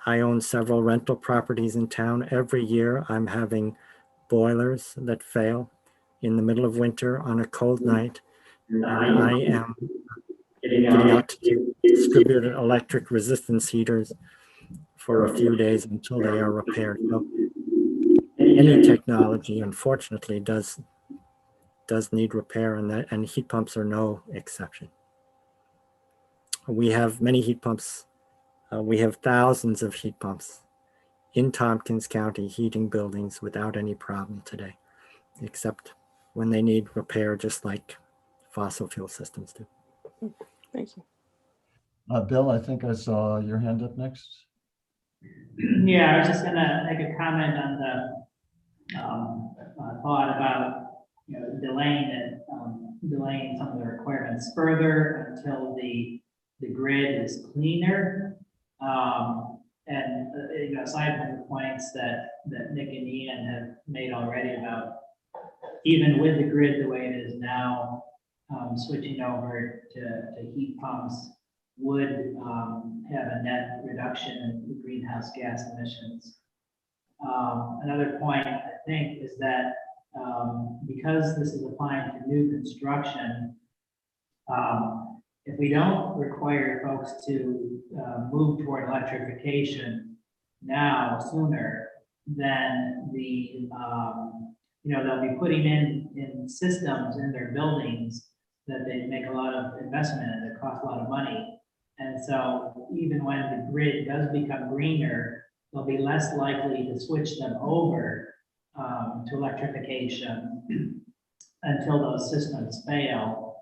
S9: I own several rental properties in town. Every year I'm having boilers that fail in the middle of winter on a cold night. And I am getting out to do distributed electric resistance heaters for a few days until they are repaired. So any technology, unfortunately, does need repair, and heat pumps are no exception. We have many heat pumps. We have thousands of heat pumps in Tompkins County heating buildings without any problem today, except when they need repair, just like fossil fuel systems do.
S10: Thank you.
S1: Bill, I think I saw your hand up next.
S2: Yeah, I was just gonna make a comment on the thought about, you know, delaying some of the requirements further until the grid is cleaner. You know, aside from the points that Nick and Ian have made already about, even with the grid the way it is now, switching over to heat pumps would have a net reduction in greenhouse gas emissions. Another point, I think, is that because this is applying to new construction, if we don't require folks to move toward electrification now sooner, then you know, they'll be putting in systems in their buildings that they make a lot of investment in, that cost a lot of money. And so even when the grid does become greener, they'll be less likely to switch them over to electrification until those systems fail.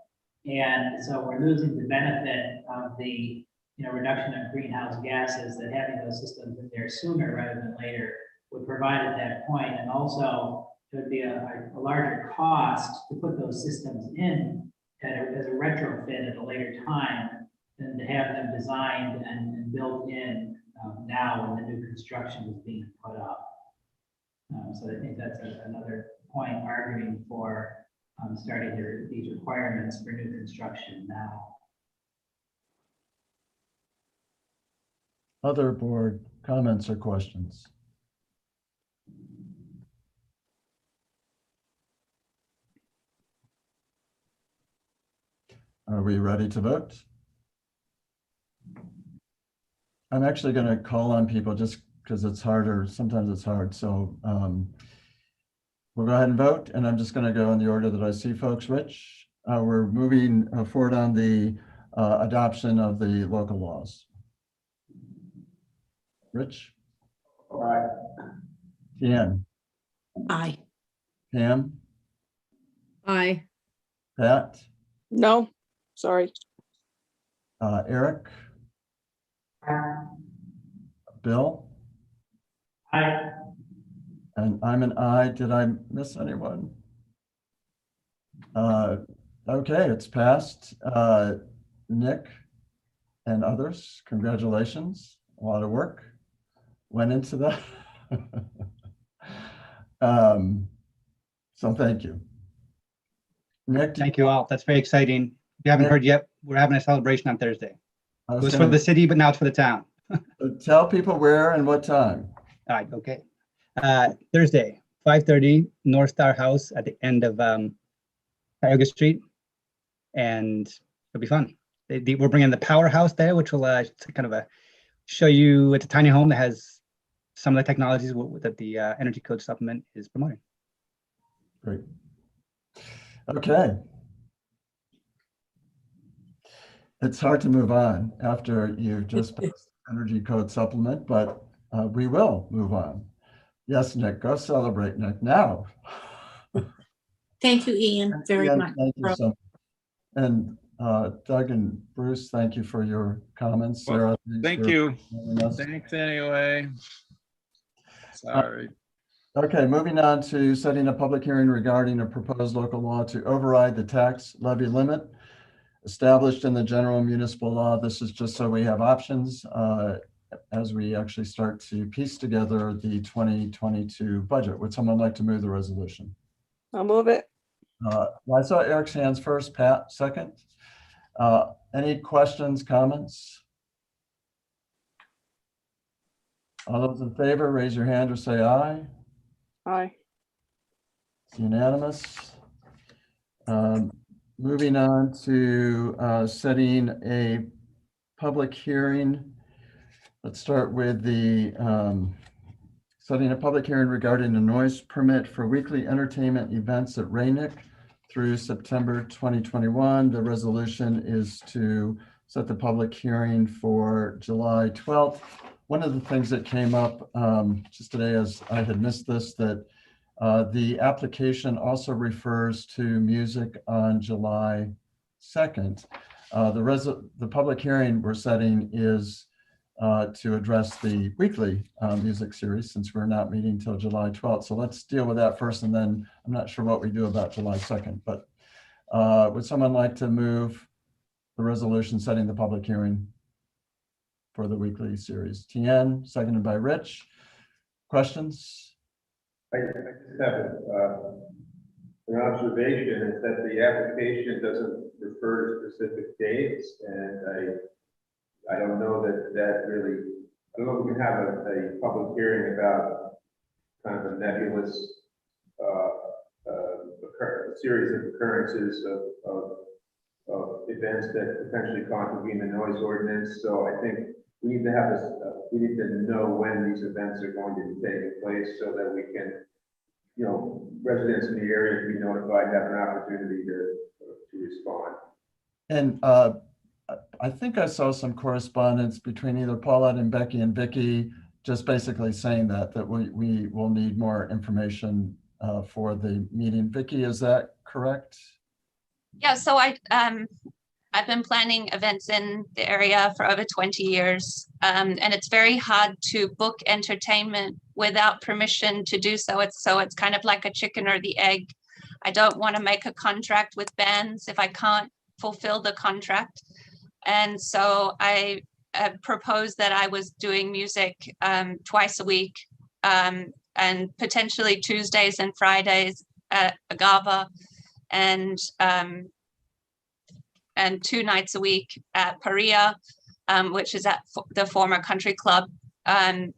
S2: And so we're losing the benefit of the, you know, reduction of greenhouse gases that having those systems in there sooner rather than later would provide at that point. And also there would be a larger cost to put those systems in as a retrofit at a later time than to have them designed and built in now when the new construction is being put up. So I think that's another point arguing for starting these requirements for new construction now.
S1: Other board comments or questions? Are we ready to vote? I'm actually going to call on people just because it's harder. Sometimes it's hard. So we'll go ahead and vote. And I'm just going to go in the order that I see folks. Rich, we're moving forward on the adoption of the local laws. Rich?
S4: Aye.
S1: Ian?
S13: Aye.
S1: Pam?
S11: Aye.
S1: Pat?
S10: No, sorry.
S1: Eric? Bill?
S2: Aye.
S1: And I'm an aye. Did I miss anyone? Okay, it's passed. Nick and others, congratulations. A lot of work went into that. So thank you. Nick,
S8: Thank you all. That's very exciting. If you haven't heard yet, we're having a celebration on Thursday.
S1: I
S8: It
S1: was
S8: was for
S1: gonna
S8: the city, but now it's for the town.
S1: tell people where and what time.
S8: All right, okay. Thursday, 5:30, North Star House at the end of Tioga Street. And it'll be fun. We're bringing the powerhouse there, which will kind of show you, it's a tiny home that has some of the technologies that the Energy Code supplement is promoting.
S1: Great. Okay. It's hard to move on after you've just passed Energy Code supplement, but we will move on. Yes, Nick, go celebrate, Nick, now.
S13: Thank you, Ian, very
S1: Ian,
S13: much.
S1: thank you so much. And Doug and Bruce, thank you for your comments.
S6: Well,
S1: Sarah,
S6: thank
S1: for
S6: you.
S1: joining us.
S5: Thanks anyway. Sorry.
S1: Okay, moving on to setting a public hearing regarding a proposed local law to override the tax levy limit established in the general municipal law. This is just so we have options as we actually start to piece together the 2022 budget. Would someone like to move the resolution?
S10: I'll move it.
S1: Well, I saw Eric's hands first, Pat second. Any questions, comments? All those in favor, raise your hand or say aye.
S10: Aye.
S1: It's unanimous. Moving on to setting a public hearing. Let's start with the setting a public hearing regarding a noise permit for weekly entertainment events at Rainick through September 2021. The resolution is to set the public hearing for July 12th. One of the things that came up just today, as I had missed this, that the application also refers to music on July 2nd. The public hearing we're setting is to address the weekly music series, since we're not meeting till July 12th. So let's deal with that first, and then I'm not sure what we do about July 2nd, but would someone like to move the resolution setting the public hearing for the weekly series? Tien, seconded by Rich. Questions?
S4: I just have an observation, is that the application doesn't refer to specific dates, and I don't know that really, I don't know if we can have a public hearing about kind of a nebulous series of occurrences of events that potentially contravene the noise ordinance. So I think we need to have this, we need to know when these events are going to be taking place so that we can, you know, residents in the area can be notified, have an opportunity to respond.
S1: And I think I saw some correspondence between either Paulette and Becky and Vicky, just basically saying that we will need more information for the meeting. Vicky, is that correct?
S3: Yeah, so I've been planning events in the area for over 20 years, and it's very hard to book entertainment without permission to do so. It's kind of like a chicken or the egg. I don't want to make a contract with bands if I can't fulfill the contract. And so I proposed that I was doing music twice a week, and potentially Tuesdays and Fridays at Agava, and 2 nights a week at Paria, which is at the former country club. I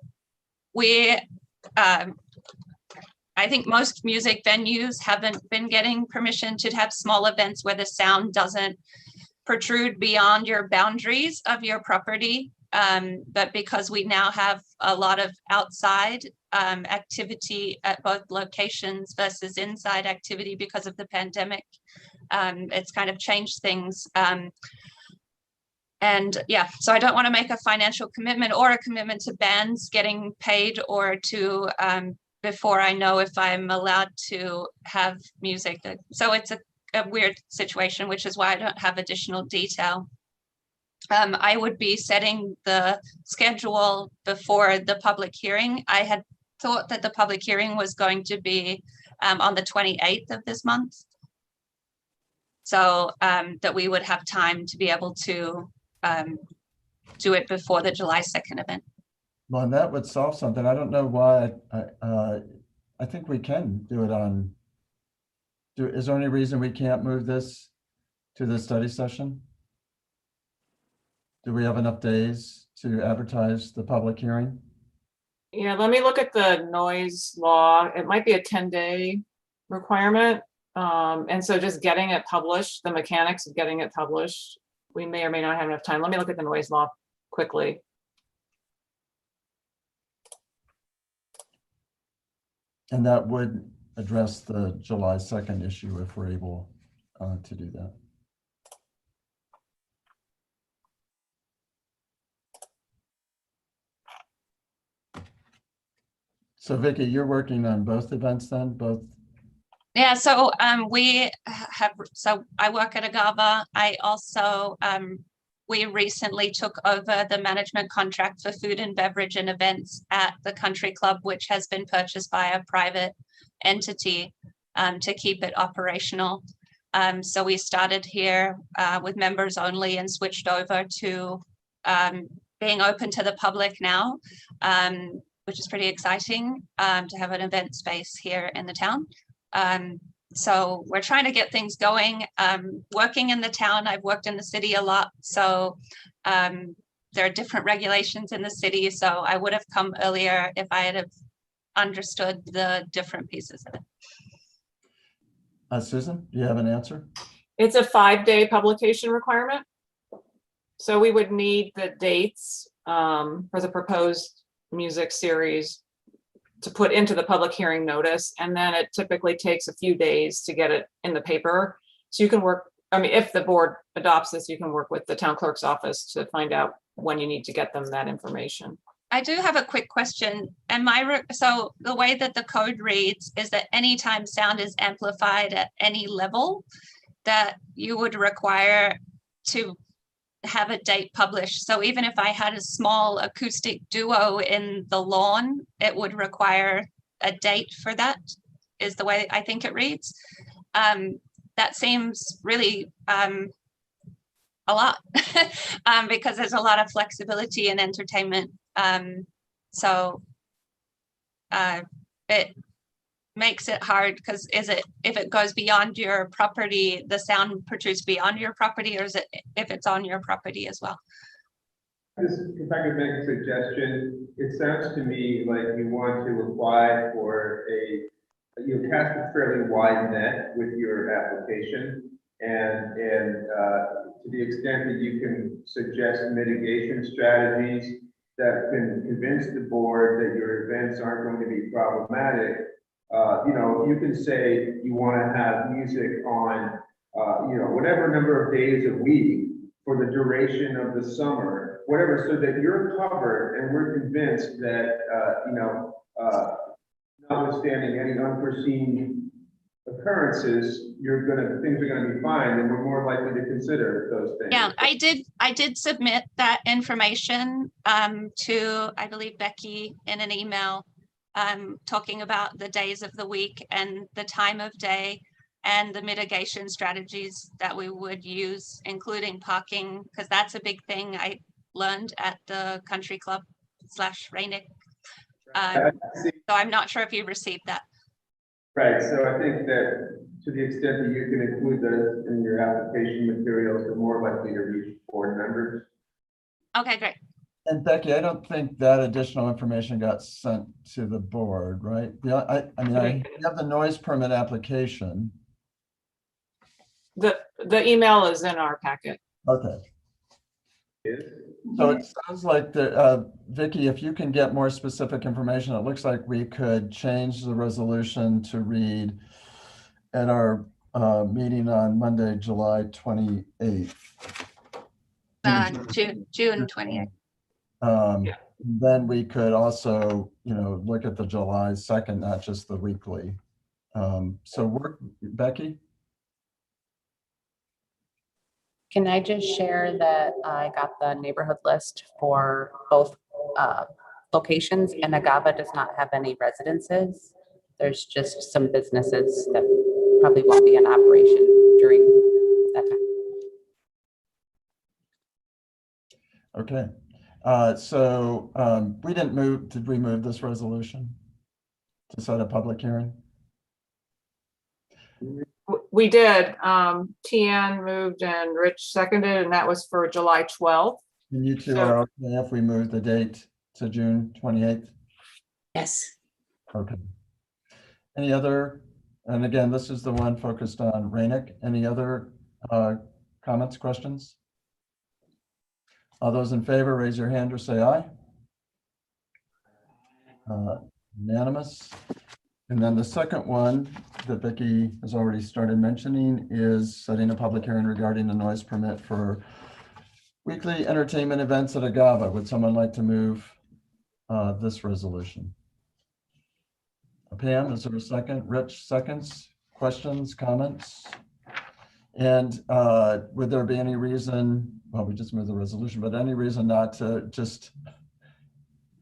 S3: think most music venues haven't been getting permission to have small events where the sound doesn't protrude beyond your boundaries of your property. But because we now have a lot of outside activity at both locations versus inside activity because of the pandemic, it's kind of changed things. And yeah, so I don't want to make a financial commitment or a commitment to bands getting paid or to before I know if I'm allowed to have music. So it's a weird situation, which is why I don't have additional detail. I would be setting the schedule before the public hearing. I had thought that the public hearing was going to be on the 28th of this month. So that we would have time to be able to do it before the July 2nd event.
S1: Well, and that would solve something. I don't know why. I think we can do it on. Is there any reason we can't move this to the study session? Do we have enough days to advertise the public hearing?
S12: Yeah, let me look at the noise law. It might be a 10-day requirement. And so just getting it published, the mechanics of getting it published, we may or may not have enough time. Let me look at the noise law quickly.
S1: And that would address the July 2nd issue if we're able to do that. So Vicky, you're working on both events then, both?
S3: Yeah, so I work at Agava. I also, we recently took over the management contract for food and beverage and events at the country club, which has been purchased by a private entity to keep it operational. So we started here with members only and switched over to being open to the public now, which is pretty exciting to have an event space here in the town. So we're trying to get things going. Working in the town, I've worked in the city a lot. So there are different regulations in the city, so I would have come earlier if I had have understood the different pieces of it.
S1: Susan, do you have an answer?
S12: It's a 5-day publication requirement. So we would need the dates for the proposed music series to put into the public hearing notice. And then it typically takes a few days to get it in the paper. So you can work, I mean, if the board adopts this, you can work with the town clerk's office to find out when you need to get them that information.
S3: I do have a quick question. So the way that the code reads is that anytime sound is amplified at any level, that you would require to have a date published. So even if I had a small acoustic duo in the lawn, it would require a date for that, is the way I think it reads. That seems really a lot because there's a lot of flexibility in entertainment. So it makes it hard because if it goes beyond your property, the sound produced beyond your property, or is it if it's on your property as well?
S4: If I could make a suggestion, it sounds to me like you want to apply for you cast a fairly wide net with your application, and to the extent that you can suggest mitigation strategies that can convince the board that your events aren't going to be problematic. You can say you want to have music on, whatever number of days a week for the duration of the summer, whatever, so that you're covered and we're convinced that, notwithstanding any unforeseen occurrences, things are gonna be fine, and we're more likely to consider those things.
S3: Yeah, I did submit that information to, I believe, Becky in an email talking about the days of the week and the time of day and the mitigation strategies that we would use, including parking, because that's a big thing I learned at the country club / Rainick. So I'm not sure if you received that.
S4: Right, so I think that to the extent that you can include those in your application materials, they're more likely to reach board members.
S3: Okay, great.
S1: And Becky, I don't think that additional information got sent to the board, right? Yeah, I have the noise permit application.
S12: The email is in our packet.
S1: Okay. So it sounds like Vicky, if you can get more specific information, it looks like we could change the resolution to read at our meeting on Monday, July 28th.
S3: June 28th.
S1: Then we could also, look at the July 2nd, not just the weekly. Becky?
S15: Can I just share that I got the neighborhood list for both locations, and Agava does not have any residences. There's just some businesses that probably won't be in operation during that time.
S1: Okay. We didn't move, did we move this resolution to set a public hearing?
S12: We did. Tian moved and Rich seconded, and that was for July 12th.
S1: And you two are okay if we move the date to June 28th?
S13: Yes.
S1: Okay. Any other, and again, this is the one focused on Rainick. Any other comments, questions? All those in favor, raise your hand or say aye. Unanimous. And then the second one that Vicky has already started mentioning is setting a public hearing regarding a noise permit for weekly entertainment events at Agava. Would someone like to move this resolution? Pam, is there a second? Rich, seconds? Questions, comments? And would there be any reason, well, we just moved the resolution, but any reason not to just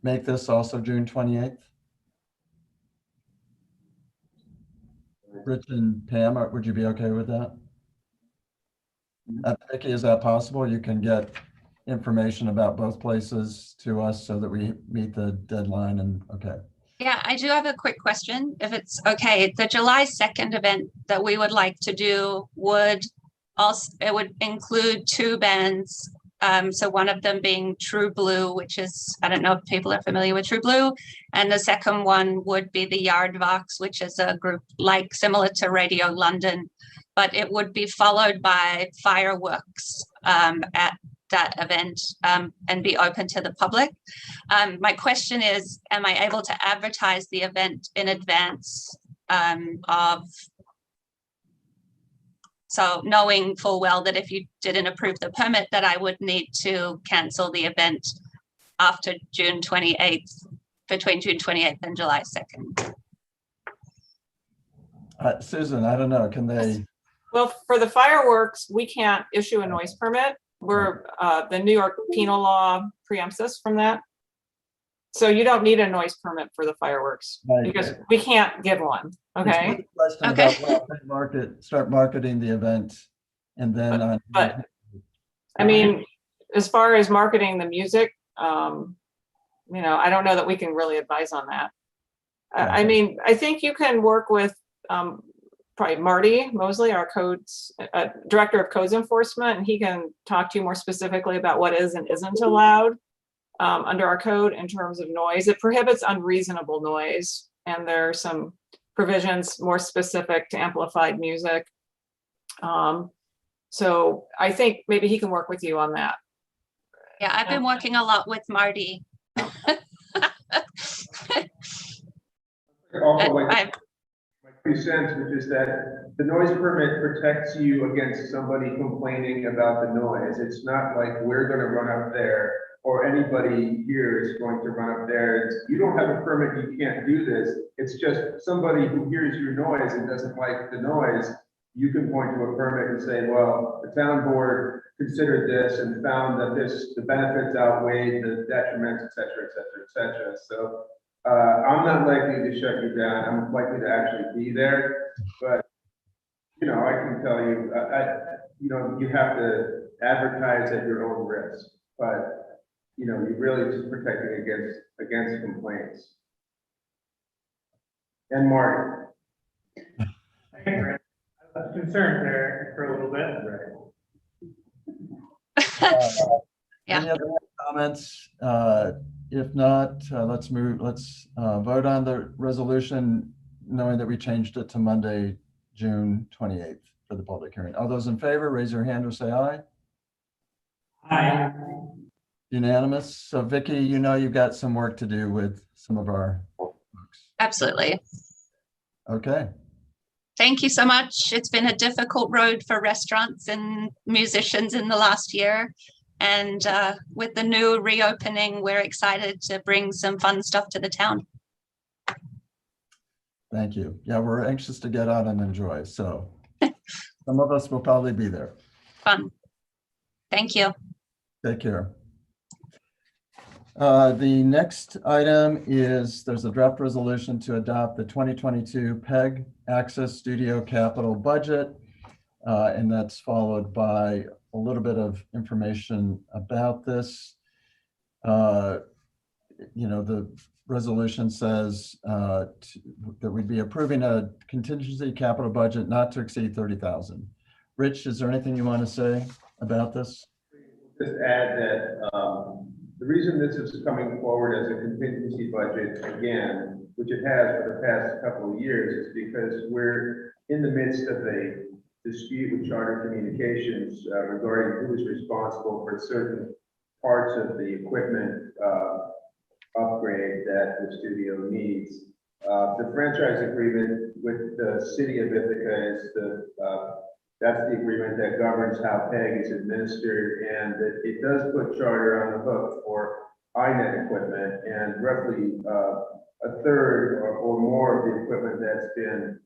S1: make this also June 28th? Rich and Pam, would you be okay with that? Vicky, is that possible? You can get information about both places to us so that we meet the deadline and okay.
S3: Yeah, I do have a quick question, if it's okay. The July 2nd event that we would like to do would include 2 bands So one of them being True Blue, which is, I don't know if people are familiar with True Blue. And the second one would be the Yardvox, which is a group like similar to Radio London, but it would be followed by fireworks at that event and be open to the public. My question is, am I able to advertise the event in advance of, so knowing full well that if you didn't approve the permit, that I would need to cancel the event after June 28th, between June 28th and July 2nd?
S1: Susan, I don't know, can they?
S12: Well, for the fireworks, we can't issue a noise permit. We're, the New York penal law preempts us from that. So you don't need a noise permit for the fireworks because we can't give one, okay?
S1: Okay. Start marketing the event and then.
S12: But I mean, as far as marketing the music, you know, I don't know that we can really advise on that. I mean, I think you can work with probably Marty Mosley, our codes director of codes enforcement, and he can talk to you more specifically about what is and isn't allowed under our code in terms of noise. It prohibits unreasonable noise, and there are some provisions more specific to amplified music. So I think maybe he can work with you on that.
S3: Yeah, I've been working a lot with Marty.
S4: Also, like, my 2 cents, which is that the noise permit protects you against somebody complaining about the noise. It's not like we're going to run up there or anybody here is going to run up there. You don't have a permit, you can't do this. It's just somebody who hears your noise and doesn't like the noise. You can point to a permit and say, well, the town board considered this and found that the benefits outweigh the detriments, et cetera, et cetera, et cetera. So I'm not likely to shut you down. I'm likely to actually be there, but you know, I can tell you, you know, you have to advertise at your own risk, but you know, you're really just protecting against complaints. And Marty.
S14: I was concerned there for a little bit.
S1: Any other comments? If not, let's vote on the resolution, knowing that we changed it to Monday, June 28th for the public hearing. All those in favor, raise your hand or say aye.
S14: Aye.
S1: Unanimous. So Vicky, you know you've got some work to do with some of our folks.
S3: Absolutely.
S1: Okay.
S3: Thank you so much. It's been a difficult road for restaurants and musicians in the last year. And with the new reopening, we're excited to bring some fun stuff to the town.
S1: Thank you. Yeah, we're anxious to get out and enjoy. So some of us will probably be there.
S3: Fun. Thank you.
S1: Take care. The next item is there's a draft resolution to adopt the 2022 PEG Access Studio Capital Budget. And that's followed by a little bit of information about this. You know, the resolution says that we'd be approving a contingency capital budget not to exceed 30,000. Rich, is there anything you want to say about this?
S4: Just add that the reason this is coming forward as a contingency budget again, which it has for the past couple of years, is because we're in the midst of a dispute with Charter Communications regarding who is responsible for certain parts of the equipment upgrade that the studio needs. The franchise agreement with the city of Ithaca is that's the agreement that governs how PEG is administered, and that it does put Charter on the hook for iNet equipment, and roughly a third or more of the equipment that's been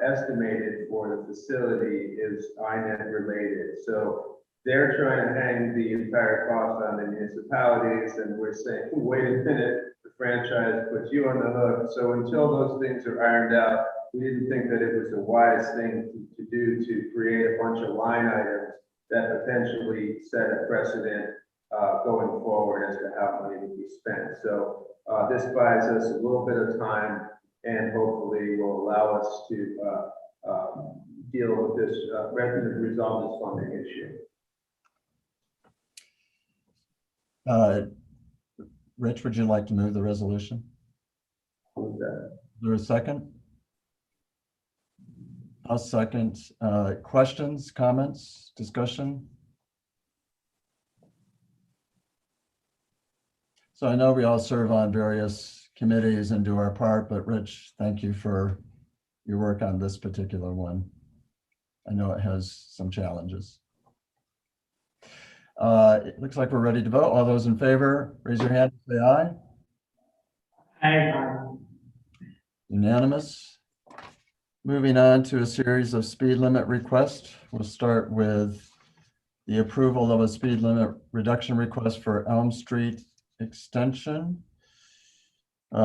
S4: estimated for the facility is iNet related. So they're trying to hang the entire cost on the municipalities, and we're saying, wait a minute, the franchise puts you on the hook. So until those things are ironed out, we didn't think that it was the wise thing to do to create a bunch of line items that potentially set a precedent going forward as to how money will be spent. So this buys us a little bit of time, and hopefully will allow us to deal with this, resolve this funding issue.
S1: Rich, would you like to move the resolution?
S4: What was that?
S1: Is there a second? I'll second. Questions, comments, discussion? So I know we all serve on various committees and do our part, but Rich, thank you for your work on this particular one. I know it has some challenges. It looks like we're ready to vote. All those in favor, raise your hand, say aye.
S14: Aye.
S1: Unanimous. Moving on to a series of speed limit requests. We'll start with the approval of a speed limit reduction request for Elm Street extension.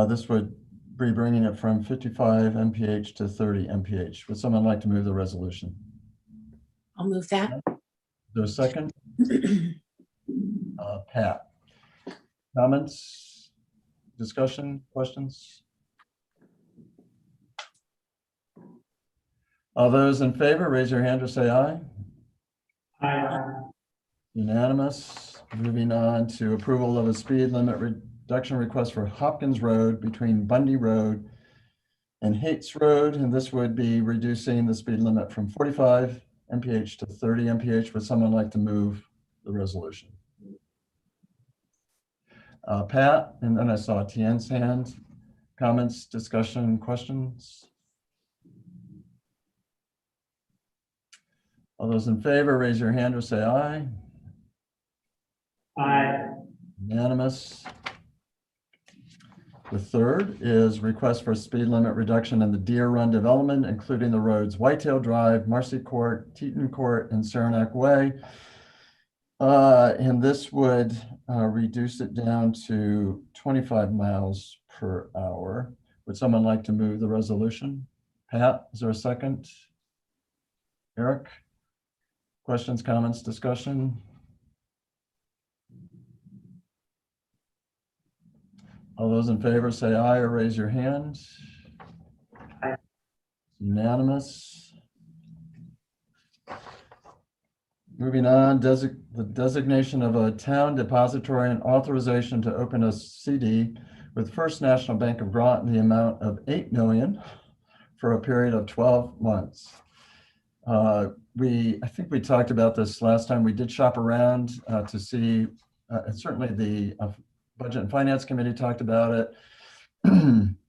S1: This would be bringing it from 55 mph to 30 mph. Would someone like to move the resolution?
S13: I'll move that.
S1: Is there a second? Pat. Comments, discussion, questions? All those in favor, raise your hand or say aye.
S14: Aye.
S1: Unanimous. Moving on to approval of a speed limit reduction request for Hopkins Road between Bundy Road and Hates Road. And this would be reducing the speed limit from 45 mph to 30 mph. Would someone like to move the resolution? Pat, and then I saw Tien's hand. Comments, discussion, questions? All those in favor, raise your hand or say aye.
S14: Aye.
S1: Unanimous. The third is request for speed limit reduction in the Deer Run development, including the roads Whitetail Drive, Marcy Court, Teton Court, and Saranac Way. And this would reduce it down to 25 miles per hour. Would someone like to move the resolution? Pat, is there a second? Eric? Questions, comments, discussion? All those in favor say aye or raise your hand.
S14: Aye.
S1: Unanimous. Moving on, the designation of a town depository and authorization to open a CD with First National Bank of Groton, the amount of $8 million for a period of 12 months. I think we talked about this last time. We did shop around to see, and certainly the Budget and Finance Committee talked about it.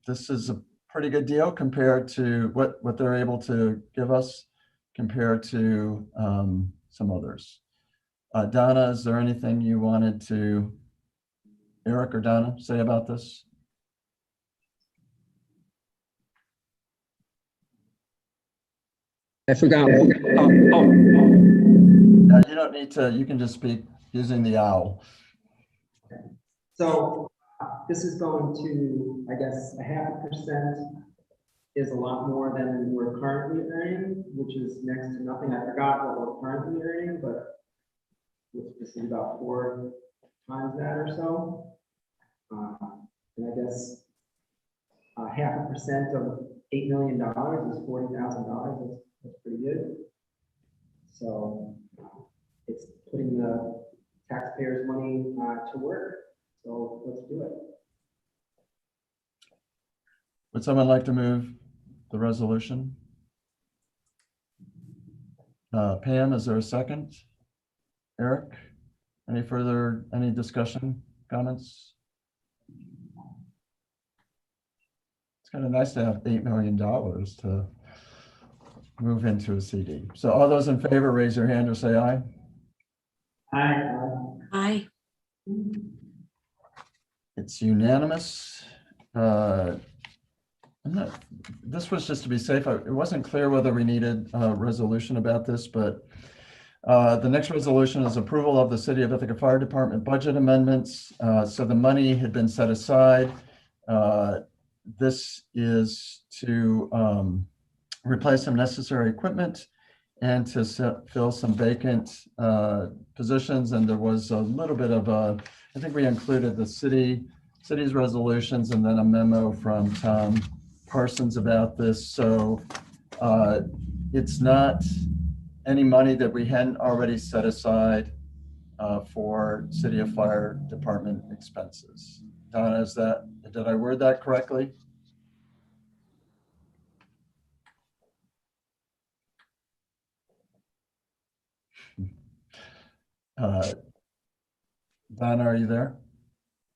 S1: This is a pretty good deal compared to what they're able to give us compared to some others. Donna, is there anything you wanted to, Eric or Donna, say about this?
S16: I forgot.
S1: You don't need to, you can just speak using the owl.
S16: So this is going to, I guess, 0.5% is a lot more than we're currently earning, which is next to nothing. I forgot what we're currently earning, but this is about 4 times that or so. And I guess 0.5% of $8 million is $40,000. That's pretty good. So it's putting the taxpayers' money to work. So let's do it.
S1: Would someone like to move the resolution? Pam, is there a second? Eric, any discussion, comments? It's kind of nice to have $8 million to move into a CD. So all those in favor, raise your hand or say aye.
S14: Aye.
S13: Aye.
S1: It's unanimous. This was just to be safe. It wasn't clear whether we needed a resolution about this, but the next resolution is approval of the City of Ithaca Fire Department budget amendments. So the money had been set aside. This is to replace some necessary equipment and to fill some vacant positions. And there was a little bit of I think we included the city's resolutions and then a memo from Tom Parsons about this. So it's not any money that we hadn't already set aside. for City of Fire Department expenses. Donna, did I word that correctly? Donna, are you there?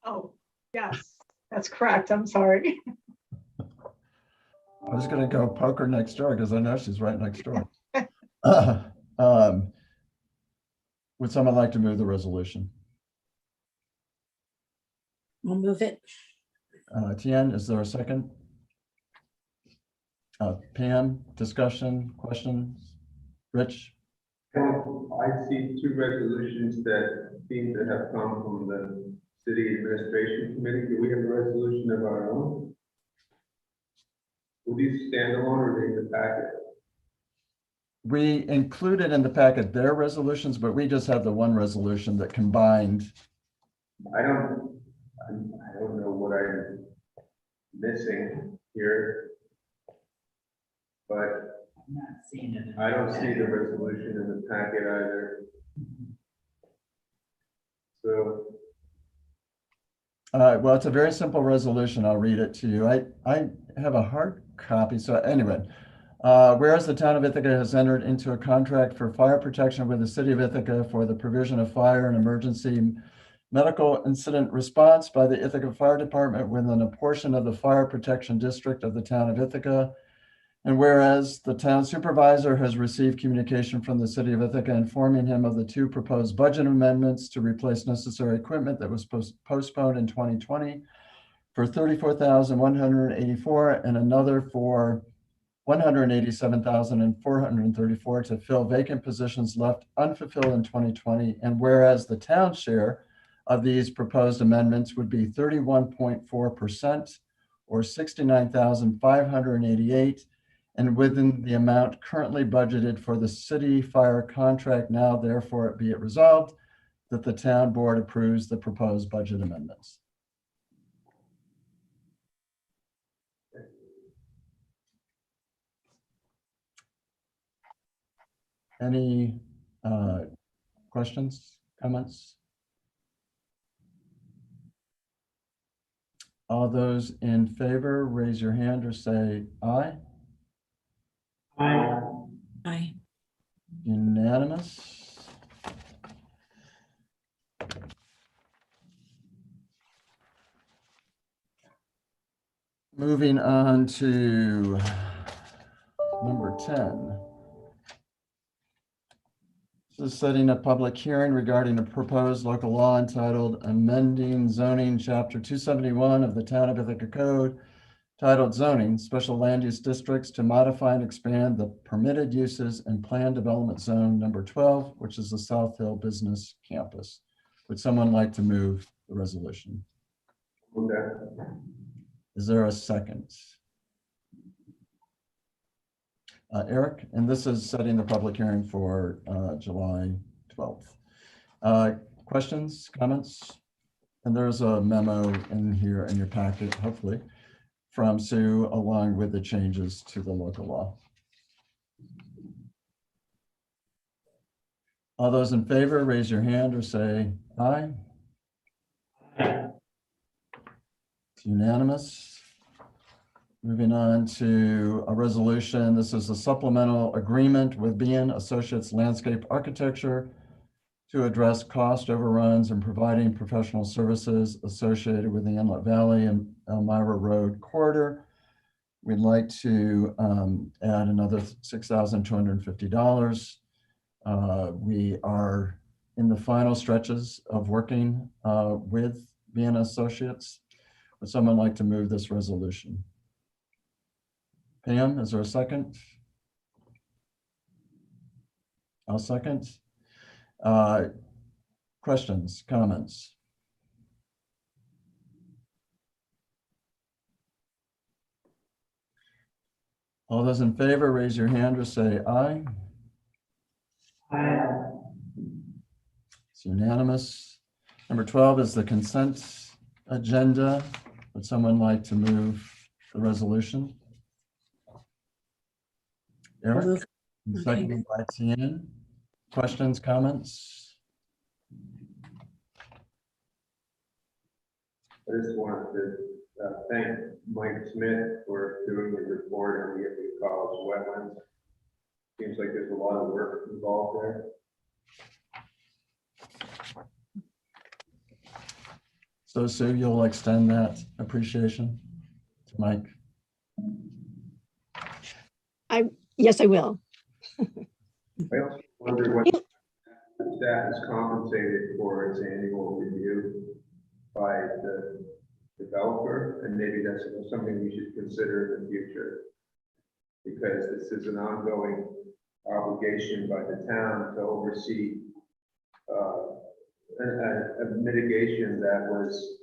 S17: Oh, yes, that's correct. I'm sorry.
S1: I was going to go poke her next door because I know she's right next door. Would someone like to move the resolution?
S13: I'll move it.
S1: Tian, is there a second? Pam, discussion, questions? Rich?
S4: I see two resolutions that seem to have come from the city administration committee. Do we have a resolution of our own? Will these stand alone or are they in the packet?
S1: We included in the packet their resolutions, but we just have the one resolution that combined.
S4: I don't know what I'm missing here. But
S2: I'm not seeing it.
S4: I don't see the resolution in the packet either. So.
S1: Well, it's a very simple resolution. I'll read it to you. I have a hard copy. So anyway, whereas the town of Ithaca has entered into a contract for fire protection with the city of Ithaca for the provision of fire and emergency medical incident response by the Ithaca Fire Department within a portion of the fire protection district of the town of Ithaca. And whereas the town supervisor has received communication from the city of Ithaca informing him of the two proposed budget amendments to replace necessary equipment that was postponed in 2020 for $34,184 and another for $187,434 to fill vacant positions left unfulfilled in 2020. And whereas the town share of these proposed amendments would be 31.4% or $69,588, and within the amount currently budgeted for the city fire contract, now therefore be it resolved that the town board approves the proposed budget amendments. Any questions, comments? All those in favor, raise your hand or say aye.
S17: Aye.
S13: Aye.
S1: Unanimous. Moving on to number 10. This is setting a public hearing regarding a proposed local law entitled Amending Zoning Chapter 271 of the Town of Ithaca Code, titled Zoning, Special Land Use Districts, to modify and expand the permitted uses in Plan Development Zone number 12, which is the South Hill Business Campus. Would someone like to move the resolution?
S4: Okay.
S1: Is there a second? Eric, and this is setting the public hearing for July 12th. Questions, comments? And there's a memo in here in your packet, hopefully, from Sue, along with the changes to the local law. All those in favor, raise your hand or say aye. It's unanimous. Moving on to a resolution. This is a supplemental agreement with Bean Associates Landscape Architecture to address cost overruns and providing professional services associated with the Inlet Valley and Elmira Road corridor. We'd like to add another $6,250. We are in the final stretches of working with Bean Associates. Would someone like to move this resolution? Pam, is there a second? I'll second. Questions, comments? All those in favor, raise your hand or say aye.
S17: Aye.
S1: It's unanimous. Number 12 is the consent agenda. Would someone like to move the resolution? Eric, seconded by Tian. Questions, comments?
S4: I just wanted to thank Mike Smith for doing the report on the Ithaca College wetlands. Seems like there's a lot of work involved there.
S1: So Sue, you'll extend that appreciation to Mike.
S17: Yes, I will.
S4: I also wonder what staff is compensated for its annual review by the developer, and maybe that's something we should consider in the future. Because this is an ongoing obligation by the town to oversee a mitigation that was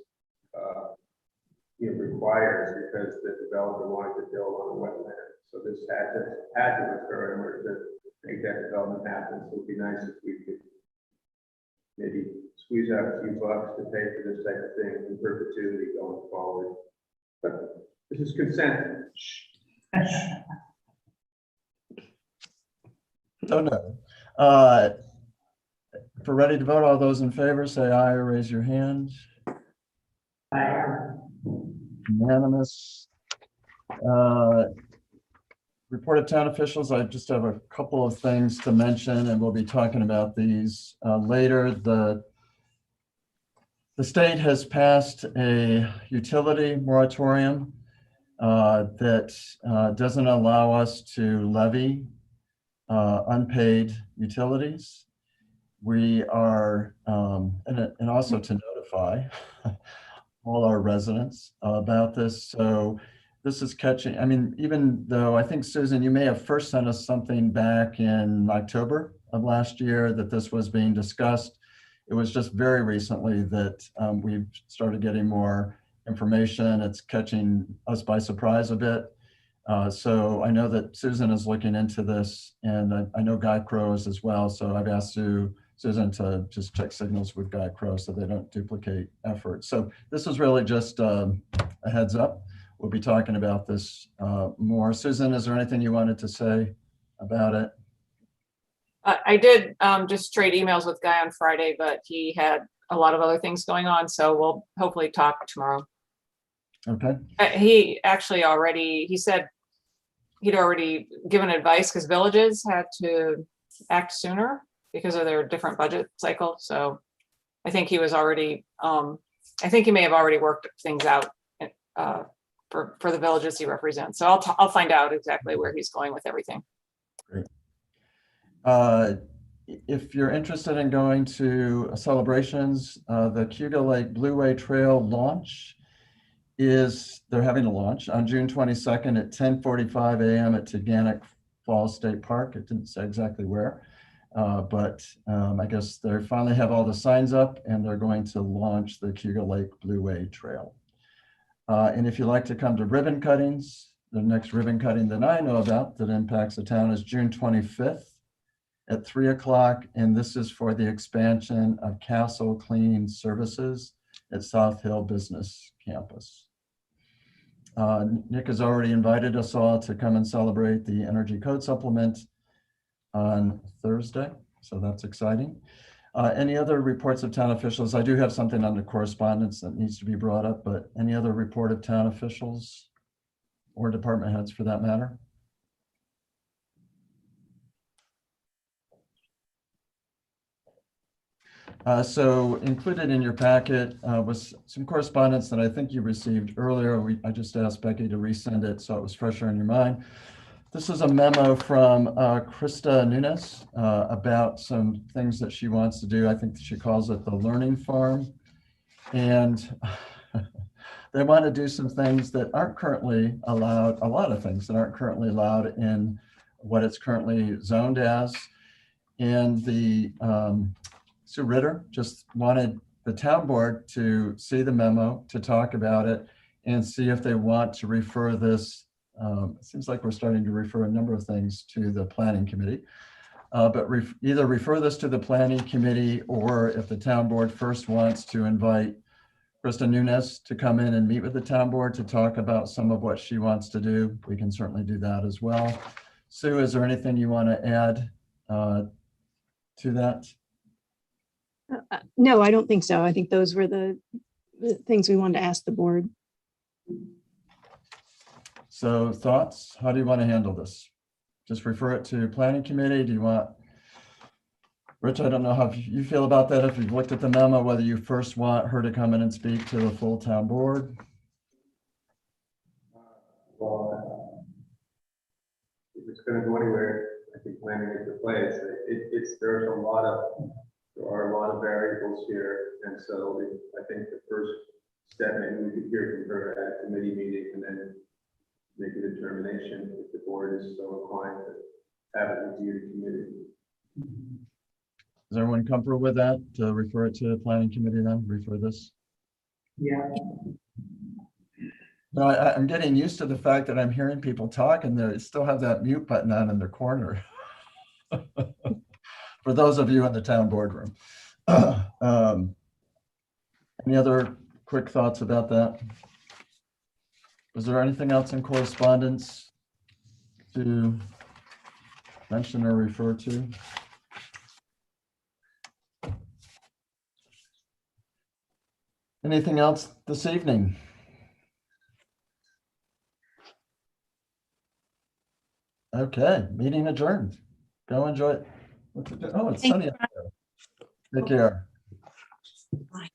S4: required because the developer wanted to build on a wetland. So this had to occur in order to make that development happen. So it'd be nice if we could maybe squeeze out a few bucks to pay for this type of thing in perpetuity going forward. But this is consent.
S1: So no. If we're ready to vote, all those in favor say aye or raise your hand.
S14: Aye.
S1: Unanimous. Report of town officials. I just have a couple of things to mention, and we'll be talking about these later. The state has passed a utility moratorium that doesn't allow us to levy unpaid utilities. We are, and also to notify all our residents about this. So this is catching, I mean, even though I think, Susan, you may have first sent us something back in October of last year that this was being discussed. It was just very recently that we've started getting more information. It's catching us by surprise a bit. So I know that Susan is looking into this, and I know Guy Crow is as well. So I've asked Susan to just check signals with Guy Crow so they don't duplicate efforts. So this is really just a heads up. We'll be talking about this more. Susan, is there anything you wanted to say about it?
S12: I did just trade emails with Guy on Friday, but he had a lot of other things going on, so we'll hopefully talk tomorrow.
S1: Okay.
S12: He actually he said he'd already given advice because villages had to act sooner because of their different budget cycle. So I think he was already, I think he may have already worked things out for the villages he represents. So I'll find out exactly where he's going with everything.
S1: Great. If you're interested in going to celebrations, the Cuga Lake Blueway Trail launch they're having a launch on June 22nd at 10:45 a.m. at Teganic Falls State Park. It didn't say exactly where, but I guess they finally have all the signs up and they're going to launch the Cuga Lake Blueway Trail. And if you'd like to come to ribbon cuttings, the next ribbon cutting that I know about that impacts the town is June 25th at 3 o'clock. And this is for the expansion of Castle Cleaning Services at South Hill Business Campus. Nick has already invited us all to come and celebrate the Energy Code Supplement on Thursday, so that's exciting. Any other reports of town officials? I do have something under correspondence that needs to be brought up, but any other report of town officials or department heads for that matter? So included in your packet was some correspondence that I think you received earlier. I just asked Becky to resend it so it was fresher in your mind. This is a memo from Krista Nunes about some things that she wants to do. I think she calls it the Learning Farm. And they want to do some things that aren't currently allowed, a lot of things that aren't currently allowed in what it's currently zoned as. And the Sue Ritter just wanted the town board to see the memo, to talk about it, and see if they want to refer this. It seems like we're starting to refer a number of things to the planning committee, but either refer this to the planning committee, or if the town board first wants to invite Krista Nunes to come in and meet with the town board to talk about some of what she wants to do, we can certainly do that as well. Sue, is there anything you want to add to that?
S17: No, I don't think so. I think those were the
S18: the things we wanted to ask the board.
S1: So thoughts? How do you want to handle this? Just refer it to planning committee? Do you want? Rich, I don't know how you feel about that. If you've looked at the memo, whether you first want her to come in and speak to the full town board.
S4: Well, if it's gonna go anywhere, I think planning is the place. There are a lot of variables here, and so I think the first step, maybe we could hear from her at a committee meeting and then make a determination if the board is so inclined to have it reviewed committee.
S1: Is everyone comfortable with that? To refer it to the planning committee then, refer this?
S14: Yeah.
S1: No, I'm getting used to the fact that I'm hearing people talk and they still have that mute button on in their corner. For those of you in the town boardroom. Any other quick thoughts about that? Was there anything else in correspondence to mention or refer to? Anything else this evening? Okay, meeting adjourned. Go enjoy it. Oh, it's sunny out there. Take care.
S13: Bye.